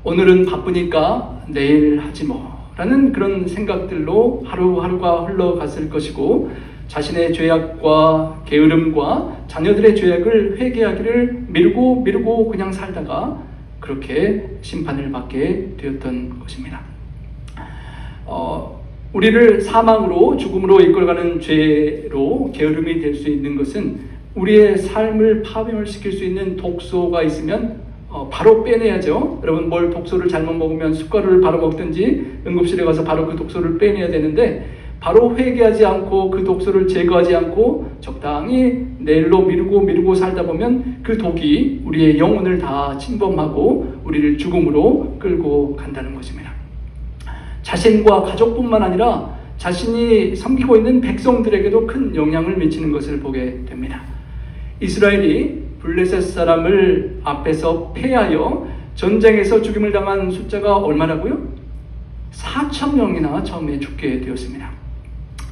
오늘은 바쁘니까 내일 하지 뭐 라는 그런 생각들로 하루하루가 흘러갔을 것이고 자신의 죄악과 게으름과 자녀들의 죄악을 회개하기를 미루고 그냥 살다가 그렇게 심판을 받게 되었던 것입니다. 우리를 사망으로 죽음으로 이끌어가는 죄로 게으름이 될 수 있는 것은 우리의 삶을 파멸시킬 수 있는 독소가 있으면 바로 빼내야죠. 여러분 뭘 독소를 잘못 먹으면 숟가루를 바로 먹든지 응급실에 가서 바로 그 독소를 빼내야 되는데 바로 회개하지 않고 그 독소를 제거하지 않고 적당히 내일로 미루고 살다 보면 그 독이 우리의 영혼을 다 침범하고 우리를 죽음으로 끌고 간다는 것입니다. 자신과 가족뿐만 아니라 자신이 섬기고 있는 백성들에게도 큰 영향을 미치는 것을 보게 됩니다. 이스라엘이 블레셋 사람을 앞에서 패하여 전쟁에서 죽임을 당한 숫자가 얼마라고요? 4,000명이나 처음에 죽게 되었습니다.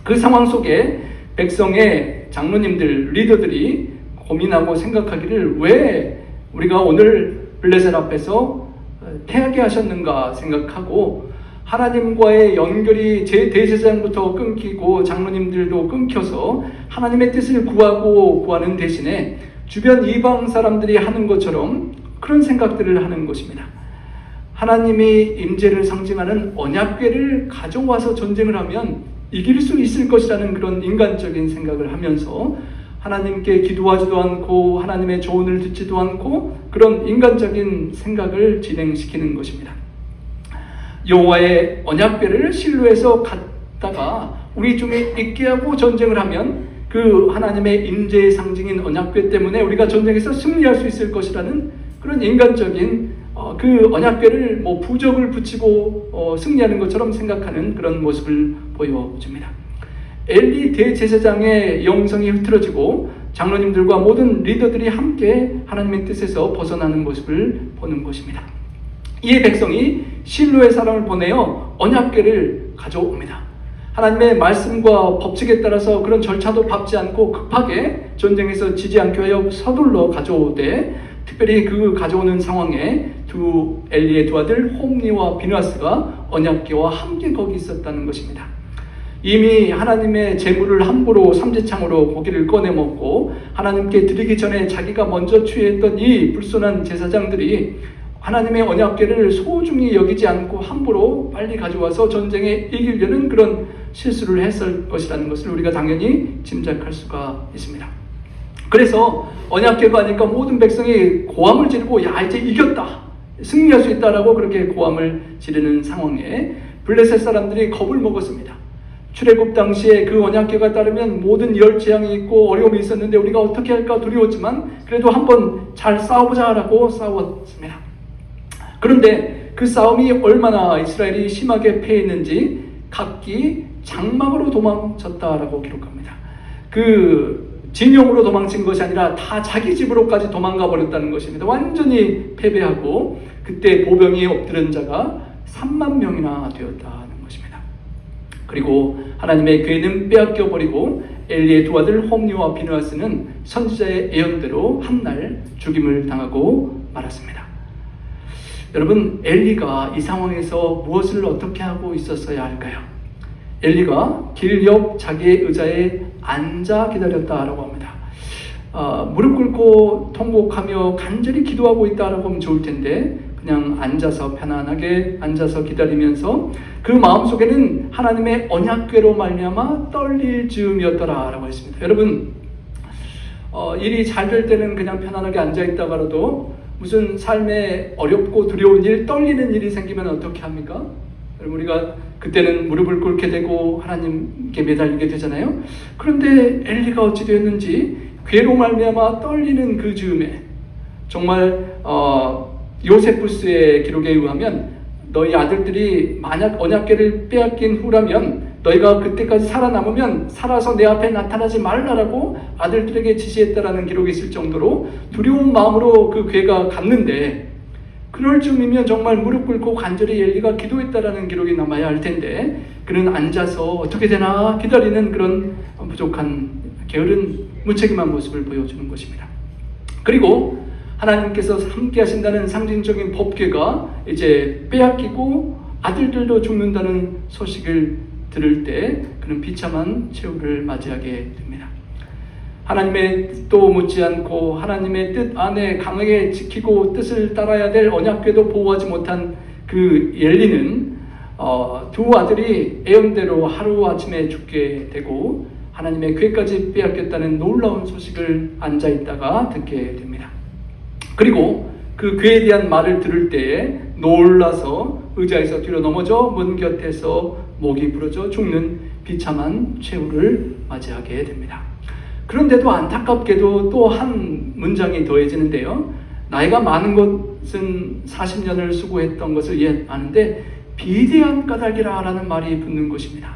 그 상황 속에 백성의 장로님들, 리더들이 고민하고 생각하기를 왜 우리가 오늘 블레셋 앞에서 패하게 하셨는가 생각하고 하나님과의 연결이 제 대제사장부터 끊기고 장로님들도 끊겨서 하나님의 뜻을 구하는 대신에 주변 이방 사람들이 하는 것처럼 그런 생각들을 하는 것입니다. 하나님이 임재를 상징하는 언약궤를 가져와서 전쟁을 하면 이길 수 있을 것이라는 그런 인간적인 생각을 하면서 하나님께 기도하지도 않고 하나님의 조언을 듣지도 않고 그런 인간적인 생각을 진행시키는 것입니다. 여호와의 언약궤를 실로에서 갖다가 우리 중에 있게 하고 전쟁을 하면 그 하나님의 임재의 상징인 언약궤 때문에 우리가 전쟁에서 승리할 수 있을 것이라는 그런 인간적인 그 언약궤를 부적을 붙이고 승리하는 것처럼 생각하는 그런 모습을 보여줍니다. 엘리 대제사장의 영성이 흐트러지고 장로님들과 모든 리더들이 함께 하나님의 뜻에서 벗어나는 모습을 보는 것입니다. 이에 백성이 실로의 사람을 보내어 언약궤를 가져옵니다. 하나님의 말씀과 법칙에 따라서 그런 절차도 밟지 않고 급하게 전쟁에서 지지 않게 하여 서둘러 가져오되 특별히 그 가져오는 상황에 엘리의 두 아들 홈니와 비느하스가 언약궤와 함께 거기 있었다는 것입니다. 이미 하나님의 제물을 함부로 삼재창으로 고기를 꺼내 먹고 하나님께 드리기 전에 자기가 먼저 취했던 이 불손한 제사장들이 하나님의 언약궤를 소중히 여기지 않고 함부로 빨리 가져와서 전쟁에 이기려는 그런 실수를 했을 것이라는 것을 우리가 당연히 짐작할 수가 있습니다. 그래서 언약궤가 아니까 모든 백성이 고함을 지르고 야 이제 이겼다, 승리할 수 있다라고 그렇게 고함을 지르는 상황에 블레셋 사람들이 겁을 먹었습니다. 출애굽 당시에 그 언약궤가 따르면 모든 열재앙이 있고 어려움이 있었는데 우리가 어떻게 할까 두려웠지만 그래도 한번 잘 싸워보자라고 싸웠습니다. 그런데 그 싸움이 얼마나 이스라엘이 심하게 패했는지 각기 장막으로 도망쳤다라고 기록합니다. 그 진영으로 도망친 것이 아니라 다 자기 집으로까지 도망가 버렸다는 것입니다. 완전히 패배하고 그때 보병이 엎드른 자가 3만 명이나 되었다는 것입니다. 그리고 하나님의 괴는 빼앗겨 버리고 엘리의 두 아들 홈리와 비느하스는 선지자의 예언대로 한날 죽임을 당하고 말았습니다. 여러분, 엘리가 이 상황에서 무엇을 어떻게 하고 있었어야 할까요? 엘리가 길 옆 자기의 의자에 앉아 기다렸다라고 합니다. 무릎 꿇고 통곡하며 간절히 기도하고 있다라고 하면 좋을 텐데 그냥 앉아서 편안하게 앉아서 기다리면서 그 마음속에는 하나님의 언약궤로 말미암아 떨릴 즈음이었더라라고 했습니다. 여러분, 일이 잘 될 때는 그냥 편안하게 앉아 있다가라도 무슨 삶에 어렵고 두려운 일, 떨리는 일이 생기면 어떻게 합니까? 여러분, 우리가 그때는 무릎을 꿇게 되고 하나님께 매달리게 되잖아요. 그런데 엘리가 어찌 되었는지 괴로 말미암아 떨리는 그 즈음에 정말 요세푸스의 기록에 의하면 너희 아들들이 만약 언약궤를 빼앗긴 후라면 너희가 그때까지 살아남으면 살아서 내 앞에 나타나지 말라라고 아들들에게 지시했다라는 기록이 있을 정도로 두려운 마음으로 그 궤가 갔는데, 그럴 즈음이면 정말 무릎 꿇고 간절히 엘리가 기도했다라는 기록이 남아야 할 텐데 그는 앉아서 어떻게 되나 기다리는 그런 부족한 게으른 무책임한 모습을 보여주는 것입니다. 그리고 하나님께서 함께 하신다는 상징적인 법궤가 이제 빼앗기고 아들들도 죽는다는 소식을 들을 때 그는 비참한 최후를 맞이하게 됩니다. 하나님의 뜻도 묻지 않고 하나님의 뜻 안에 강하게 지키고 뜻을 따라야 될 언약궤도 보호하지 못한 그 엘리는 두 아들이 예언대로 하루아침에 죽게 되고 하나님의 궤까지 빼앗겼다는 놀라운 소식을 앉아있다가 듣게 됩니다. 그리고 그 궤에 대한 말을 들을 때에 놀라서 의자에서 뒤로 넘어져 문 곁에서 목이 부러져 죽는 비참한 최후를 맞이하게 됩니다. 그런데도 안타깝게도 또 한 문장이 더해지는데요. 나이가 많은 것은 40년을 수고했던 것을 아는데 비대한 까닭이라 라는 말이 붙는 것입니다.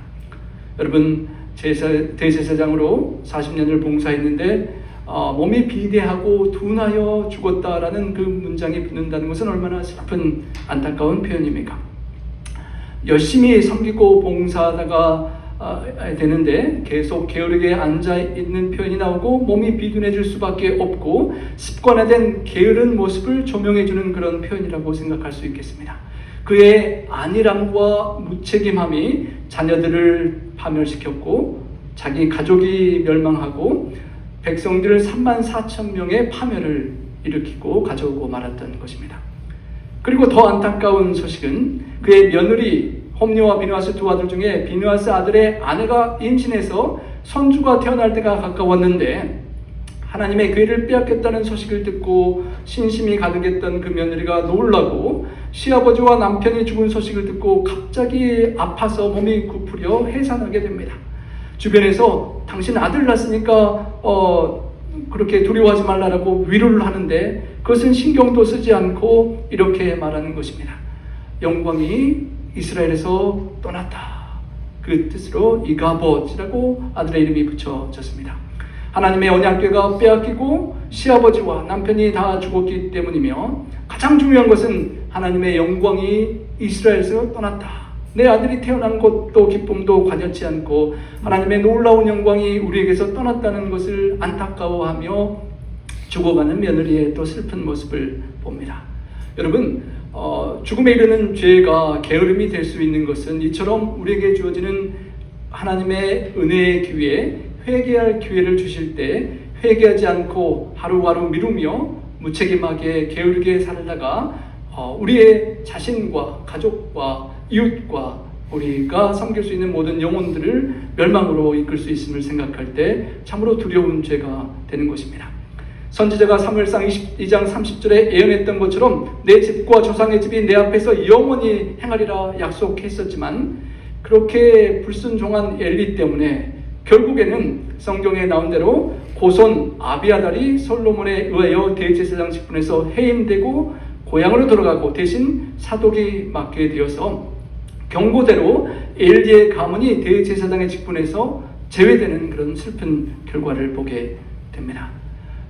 여러분, 대제사장으로 40년을 봉사했는데 몸이 비대하고 둔하여 죽었다라는 그 문장이 붙는다는 것은 얼마나 슬픈 안타까운 표현입니까? 열심히 섬기고 봉사하다가 되는데 계속 게으르게 앉아있는 표현이 나오고 몸이 비둔해질 수밖에 없고 습관화된 게으른 모습을 조명해주는 그런 표현이라고 생각할 수 있겠습니다. 그의 안일함과 무책임함이 자녀들을 파멸시켰고 자기 가족이 멸망하고 백성들 34,000명의 파멸을 일으키고 가져오고 말았던 것입니다. 그리고 더 안타까운 소식은 그의 며느리 홈리와 비느하스 두 아들 중에 비느하스 아들의 아내가 임신해서 손주가 태어날 때가 가까웠는데 하나님의 궤를 빼앗겼다는 소식을 듣고 신심이 가득했던 그 며느리가 놀라고 시아버지와 남편이 죽은 소식을 듣고 갑자기 아파서 몸이 굽으려 해산하게 됩니다. 주변에서 당신 아들 낳았으니까 그렇게 두려워하지 말라라고 위로를 하는데 그것은 신경도 쓰지 않고 이렇게 말하는 것입니다. 영광이 이스라엘에서 떠났다. 그 뜻으로 이가봇이라고 아들의 이름이 붙여졌습니다. 하나님의 언약궤가 빼앗기고 시아버지와 남편이 다 죽었기 때문이며 가장 중요한 것은 하나님의 영광이 이스라엘에서 떠났다. 내 아들이 태어난 것도 기쁨도 관여치 않고 하나님의 놀라운 영광이 우리에게서 떠났다는 것을 안타까워하며 죽어가는 며느리의 또 슬픈 모습을 봅니다. 여러분, 죽음에 이르는 죄가 게으름이 될 수 있는 것은 이처럼 우리에게 주어지는 하나님의 은혜의 기회에 회개할 기회를 주실 때 회개하지 않고 하루하루 미루며 무책임하게 게으르게 살다가 우리의 자신과 가족과 이웃과 우리가 섬길 수 있는 모든 영혼들을 멸망으로 이끌 수 있음을 생각할 때 참으로 두려운 죄가 되는 것입니다. 선지자가 사무엘상 22장 30절에 예언했던 것처럼 내 집과 조상의 집이 내 앞에서 영원히 행하리라 약속했었지만 그렇게 불순종한 엘리 때문에 결국에는 성경에 나온 대로 고손 아비아달이 솔로몬에 의하여 대제사장 직분에서 해임되고 고향으로 돌아가고 대신 사독이 맡게 되어서 경고대로 엘리의 가문이 대제사장의 직분에서 제외되는 그런 슬픈 결과를 보게 됩니다.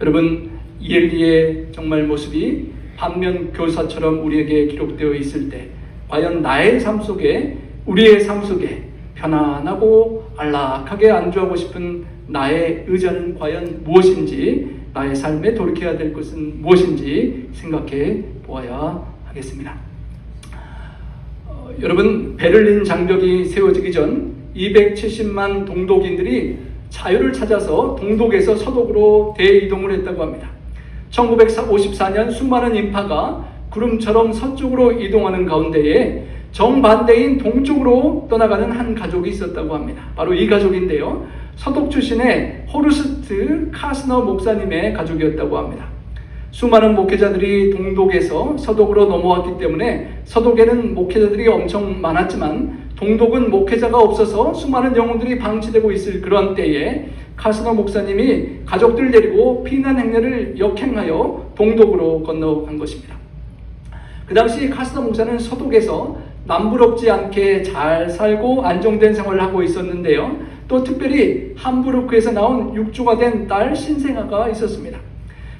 여러분, 이엘리의 정말 모습이 반면 교사처럼 우리에게 기록되어 있을 때 과연 나의 삶 속에, 우리의 삶 속에 편안하고 안락하게 안주하고 싶은 나의 의자는 과연 무엇인지, 나의 삶에 돌이켜야 될 것은 무엇인지 생각해 보아야 하겠습니다. 여러분, 베를린 장벽이 세워지기 전 270만 동독인들이 자유를 찾아서 동독에서 서독으로 대이동을 했다고 합니다. 1954년 수많은 인파가 구름처럼 서쪽으로 이동하는 가운데에 정반대인 동쪽으로 떠나가는 한 가족이 있었다고 합니다. 바로 이 가족인데요, 서독 출신의 호르스트 카스너 목사님의 가족이었다고 합니다. 수많은 목회자들이 동독에서 서독으로 넘어왔기 때문에 서독에는 목회자들이 엄청 많았지만 동독은 목회자가 없어서 수많은 영혼들이 방치되고 있을 그런 때에 카스너 목사님이 가족들 데리고 피난 행렬을 역행하여 동독으로 건너간 것입니다. 그 당시 카스너 목사는 서독에서 남부럽지 않게 잘 살고 안정된 생활을 하고 있었는데요, 또 특별히 함부르크에서 나온 육주가 된 딸 신생아가 있었습니다.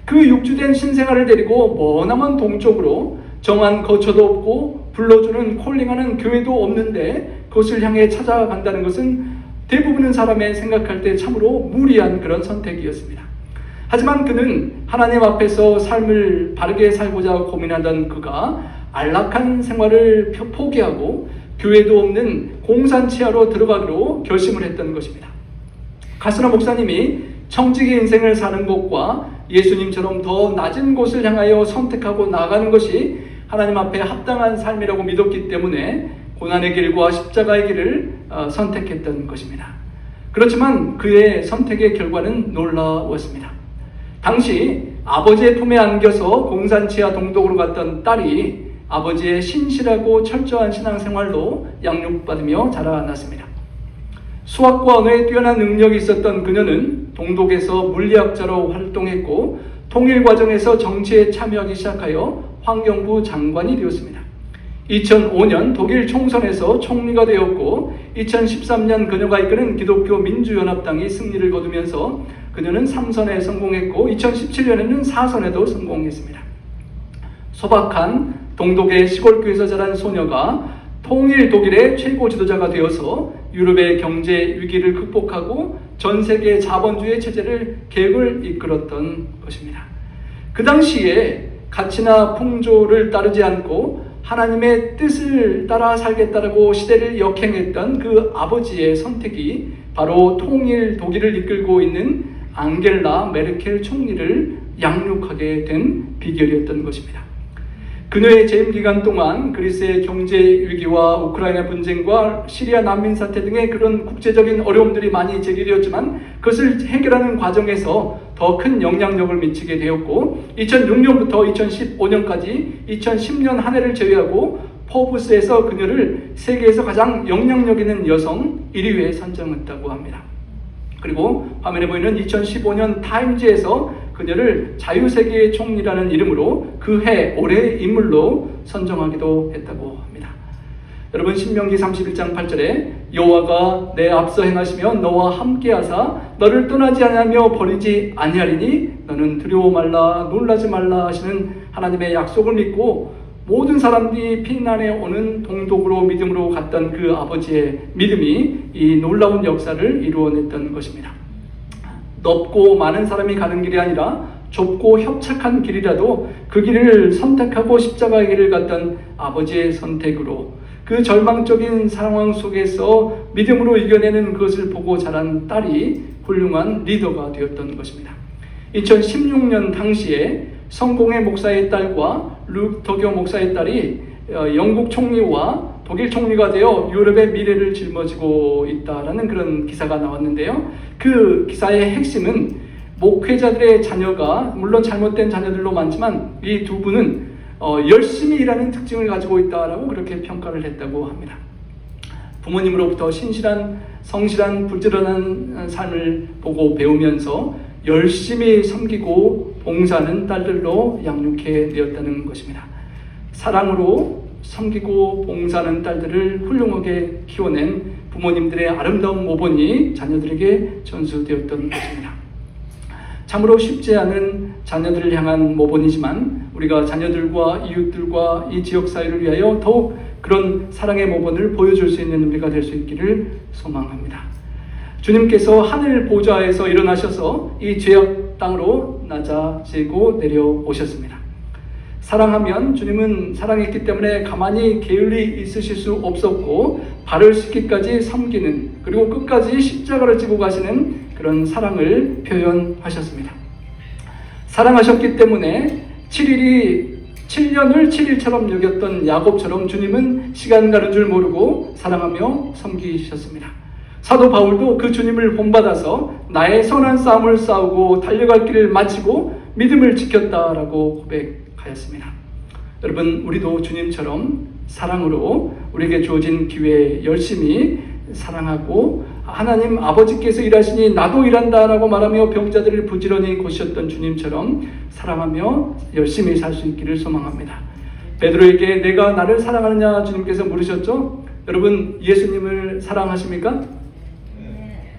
그 육주된 신생아를 데리고 머나먼 동쪽으로 정한 거처도 없고 불러주는 콜링하는 교회도 없는데 그것을 향해 찾아간다는 것은 대부분의 사람의 생각할 때 참으로 무리한 그런 선택이었습니다. 하지만 그는 하나님 앞에서 삶을 바르게 살고자 고민하던 그가 안락한 생활을 포기하고 교회도 없는 공산치하로 들어가기로 결심을 했던 것입니다. 카스너 목사님이 청지기 인생을 사는 것과 예수님처럼 더 낮은 곳을 향하여 선택하고 나아가는 것이 하나님 앞에 합당한 삶이라고 믿었기 때문에 고난의 길과 십자가의 길을 선택했던 것입니다. 그렇지만 그의 선택의 결과는 놀라웠습니다. 당시 아버지의 품에 안겨서 공산치하 동독으로 갔던 딸이 아버지의 신실하고 철저한 신앙생활로 양육받으며 자라났습니다. 수학과 언어에 뛰어난 능력이 있었던 그녀는 동독에서 물리학자로 활동했고 통일 과정에서 정치에 참여하기 시작하여 환경부 장관이 되었습니다. 2005년 독일 총선에서 총리가 되었고 2013년 그녀가 이끄는 기독교 민주연합당이 승리를 거두면서 그녀는 3선에 성공했고 2017년에는 4선에도 성공했습니다. 소박한 동독의 시골교에서 자란 소녀가 통일 독일의 최고 지도자가 되어서 유럽의 경제 위기를 극복하고 전 세계 자본주의 체제를 계획을 이끌었던 것입니다. 그 당시에 가치나 풍조를 따르지 않고 하나님의 뜻을 따라 살겠다라고 시대를 역행했던 그 아버지의 선택이 바로 통일 독일을 이끌고 있는 앙겔라 메르켈 총리를 양육하게 된 비결이었던 것입니다. 그녀의 재임 기간 동안 그리스의 경제 위기와 우크라이나 분쟁과 시리아 난민 사태 등의 그런 국제적인 어려움들이 많이 제기되었지만 그것을 해결하는 과정에서 더 큰 영향력을 미치게 되었고 2006년부터 2015년까지 2010년 한 해를 제외하고 포브스에서 그녀를 세계에서 가장 영향력 있는 여성 1위에 선정했다고 합니다. 그리고 화면에 보이는 2015년 타임즈에서 그녀를 자유세계의 총리라는 이름으로 그 해 올해의 인물로 선정하기도 했다고 합니다. 여러분, 신명기 31장 8절에 여호와가 내 앞서 행하시며 너와 함께하사 너를 떠나지 아니하며 버리지 아니하리니 너는 두려워 말라 놀라지 말라 하시는 하나님의 약속을 믿고 모든 사람들이 피난에 오는 동독으로 믿음으로 갔던 그 아버지의 믿음이 이 놀라운 역사를 이루어냈던 것입니다. 넓고 많은 사람이 가는 길이 아니라 좁고 협착한 길이라도 그 길을 선택하고 십자가의 길을 갔던 아버지의 선택으로 그 절망적인 상황 속에서 믿음으로 이겨내는 그것을 보고 자란 딸이 훌륭한 리더가 되었던 것입니다. 2016년 당시에 성공의 목사의 딸과 룩터교 목사의 딸이 영국 총리와 독일 총리가 되어 유럽의 미래를 짊어지고 있다라는 그런 기사가 나왔는데요. 그 기사의 핵심은 목회자들의 자녀가 물론 잘못된 자녀들로 많지만 이 두 분은 열심히 일하는 특징을 가지고 있다라고 그렇게 평가를 했다고 합니다. 부모님으로부터 신실한, 성실한, 부지런한 삶을 보고 배우면서 열심히 섬기고 봉사하는 딸들로 양육해 내었다는 것입니다. 사랑으로 섬기고 봉사하는 딸들을 훌륭하게 키워낸 부모님들의 아름다운 모본이 자녀들에게 전수되었던 것입니다. 참으로 쉽지 않은 자녀들을 향한 모본이지만 우리가 자녀들과 이웃들과 이 지역 사회를 위하여 더욱 그런 사랑의 모본을 보여줄 수 있는 우리가 될 수 있기를 소망합니다. 주님께서 하늘 보좌에서 일어나셔서 이 죄악 땅으로 낮아지고 내려오셨습니다. 사랑하면 주님은 사랑했기 때문에 가만히 게을리 있으실 수 없었고 발을 씻기까지 섬기는, 그리고 끝까지 십자가를 지고 가시는 그런 사랑을 표현하셨습니다. 사랑하셨기 때문에 7년을 7일처럼 여겼던 야곱처럼 주님은 시간 가는 줄 모르고 사랑하며 섬기셨습니다. 사도 바울도 그 주님을 본받아서 나의 선한 싸움을 싸우고 달려갈 길을 마치고 믿음을 지켰다라고 고백하였습니다. 여러분, 우리도 주님처럼 사랑으로 우리에게 주어진 기회에 열심히 사랑하고 하나님 아버지께서 일하시니 나도 일한다라고 말하며 병자들을 부지런히 고시셨던 주님처럼 사랑하며 열심히 살 수 있기를 소망합니다. 베드로에게 내가 나를 사랑하느냐 주님께서 물으셨죠? 여러분, 예수님을 사랑하십니까?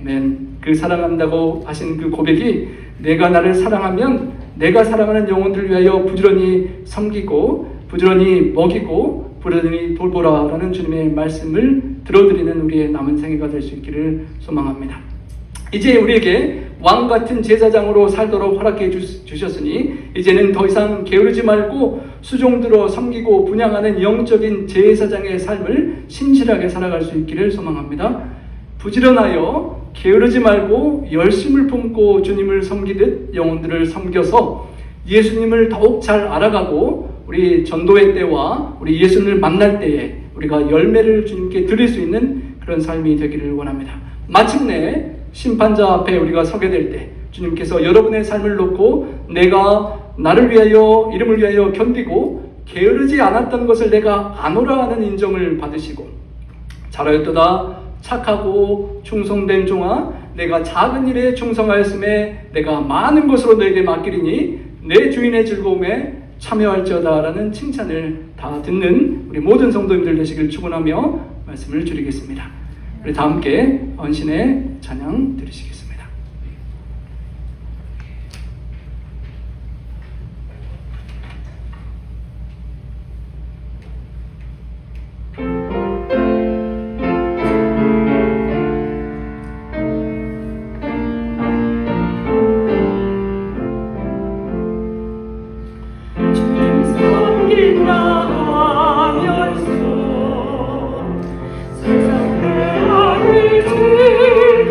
네. 그 사랑한다고 하신 그 고백이 내가 나를 사랑하면 내가 사랑하는 영혼들을 위하여 부지런히 섬기고 부지런히 먹이고 부지런히 돌보라라는 주님의 말씀을 들어드리는 우리의 남은 생애가 될 수 있기를 소망합니다. 이제 우리에게 왕 같은 제사장으로 살도록 허락해 주셨으니 이제는 더 이상 게으르지 말고 수종들어 섬기고 분양하는 영적인 제사장의 삶을 신실하게 살아갈 수 있기를 소망합니다. 부지런하여 게으르지 말고 열심을 품고 주님을 섬기듯 영혼들을 섬겨서 예수님을 더욱 잘 알아가고 우리 전도회 때와 우리 예수님을 만날 때에 우리가 열매를 주님께 드릴 수 있는 그런 삶이 되기를 원합니다. 마침내 심판자 앞에 우리가 서게 될 때 주님께서 여러분의 삶을 놓고 내가 나를 위하여 이름을 위하여 견디고 게으르지 않았던 것을 내가 아노라 하는 인정을 받으시고 잘하였도다 착하고 충성된 종아 내가 작은 일에 충성하였음에 내가 많은 것으로 너에게 맡기리니 내 주인의 즐거움에 참여할지어다 라는 칭찬을 다 듣는 우리 모든 성도님들 되시길 축원하며 말씀을 드리겠습니다. 우리 다 함께 언신의 찬양 드리시겠습니다. 세상 내 아들 즐겨내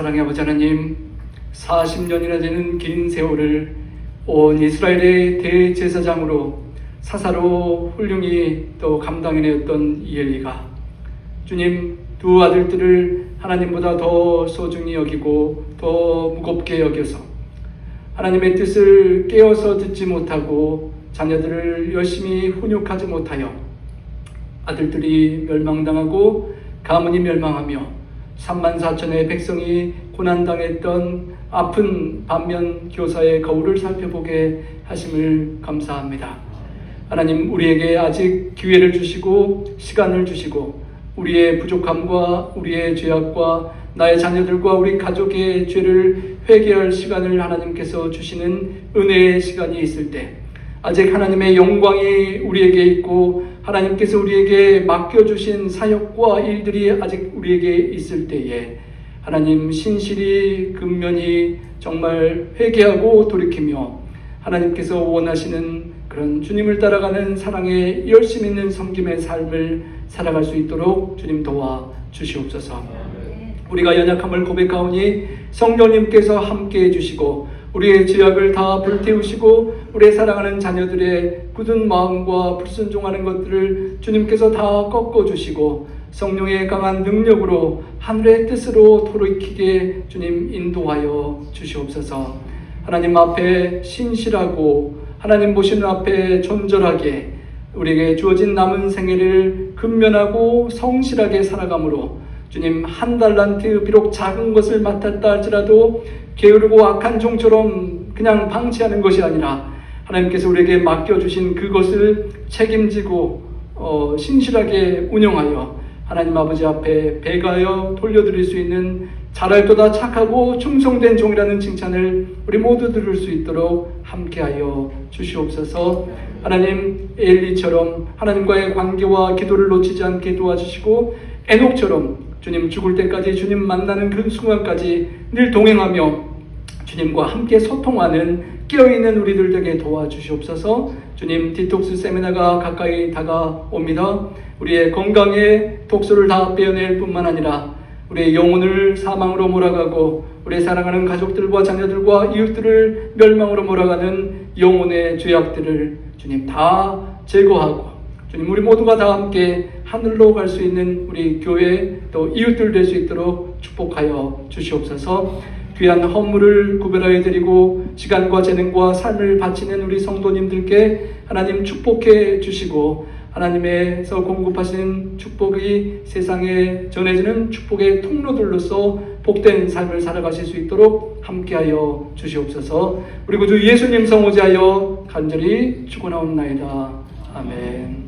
사랑의 아버지 하나님, 40년이나 되는 긴 세월을 온 이스라엘의 대제사장으로 사사로 훌륭히 또 감당해냈던 이 엘리가 주님 두 아들들을 하나님보다 더 소중히 여기고 더 무겁게 여겨서 하나님의 뜻을 깨어서 듣지 못하고 자녀들을 열심히 훈육하지 못하여 아들들이 멸망당하고 가문이 멸망하며 34,000의 백성이 고난당했던 아픈 반면 교사의 거울을 살펴보게 하심을 감사합니다. 하나님, 우리에게 아직 기회를 주시고 시간을 주시고 우리의 부족함과 우리의 죄악과 나의 자녀들과 우리 가족의 죄를 회개할 시간을 하나님께서 주시는 은혜의 시간이 있을 때 아직 하나님의 영광이 우리에게 있고 하나님께서 우리에게 맡겨주신 사역과 일들이 아직 우리에게 있을 때에 하나님 신실히 근면히 정말 회개하고 돌이키며 하나님께서 원하시는 그런 주님을 따라가는 사랑의 열심 있는 섬김의 삶을 살아갈 수 있도록 주님 도와 주시옵소서. 우리가 연약함을 고백하오니 성령님께서 함께 해주시고 우리의 죄악을 다 불태우시고 우리의 사랑하는 자녀들의 굳은 마음과 불순종하는 것들을 주님께서 다 꺾어주시고 성령의 강한 능력으로 하늘의 뜻으로 돌이키게 주님 인도하여 주시옵소서. 하나님 앞에 신실하고 하나님 보시는 앞에 존절하게 우리에게 주어진 남은 생애를 근면하고 성실하게 살아감으로 주님 한 달란트 비록 작은 것을 맡았다 할지라도 게으르고 악한 종처럼 그냥 방치하는 것이 아니라 하나님께서 우리에게 맡겨주신 그것을 책임지고 신실하게 운영하여 하나님 아버지 앞에 배가여 돌려드릴 수 있는 잘할도다 착하고 충성된 종이라는 칭찬을 우리 모두 들을 수 있도록 함께하여 주시옵소서. 하나님 엘리처럼 하나님과의 관계와 기도를 놓치지 않게 도와주시고 에녹처럼 주님 죽을 때까지 주님 만나는 그 순간까지 늘 동행하며 주님과 함께 소통하는 깨어있는 우리들 되게 도와주시옵소서. 주님 디톡스 세미나가 가까이 다가옵니다. 우리의 건강에 독소를 다 빼어낼 뿐만 아니라 우리의 영혼을 사망으로 몰아가고 우리의 사랑하는 가족들과 자녀들과 이웃들을 멸망으로 몰아가는 영혼의 죄악들을 주님 다 제거하고 주님 우리 모두가 다 함께 하늘로 갈 수 있는 우리 교회 또 이웃들 될 수 있도록 축복하여 주시옵소서. 귀한 헌물을 구별하여 드리고 시간과 재능과 삶을 바치는 우리 성도님들께 하나님 축복해 주시고 하나님에서 공급하신 축복이 세상에 전해지는 축복의 통로들로서 복된 삶을 살아가실 수 있도록 함께하여 주시옵소서. 우리 구주 예수님 성호지하여 간절히 축원하옵나이다. 아멘.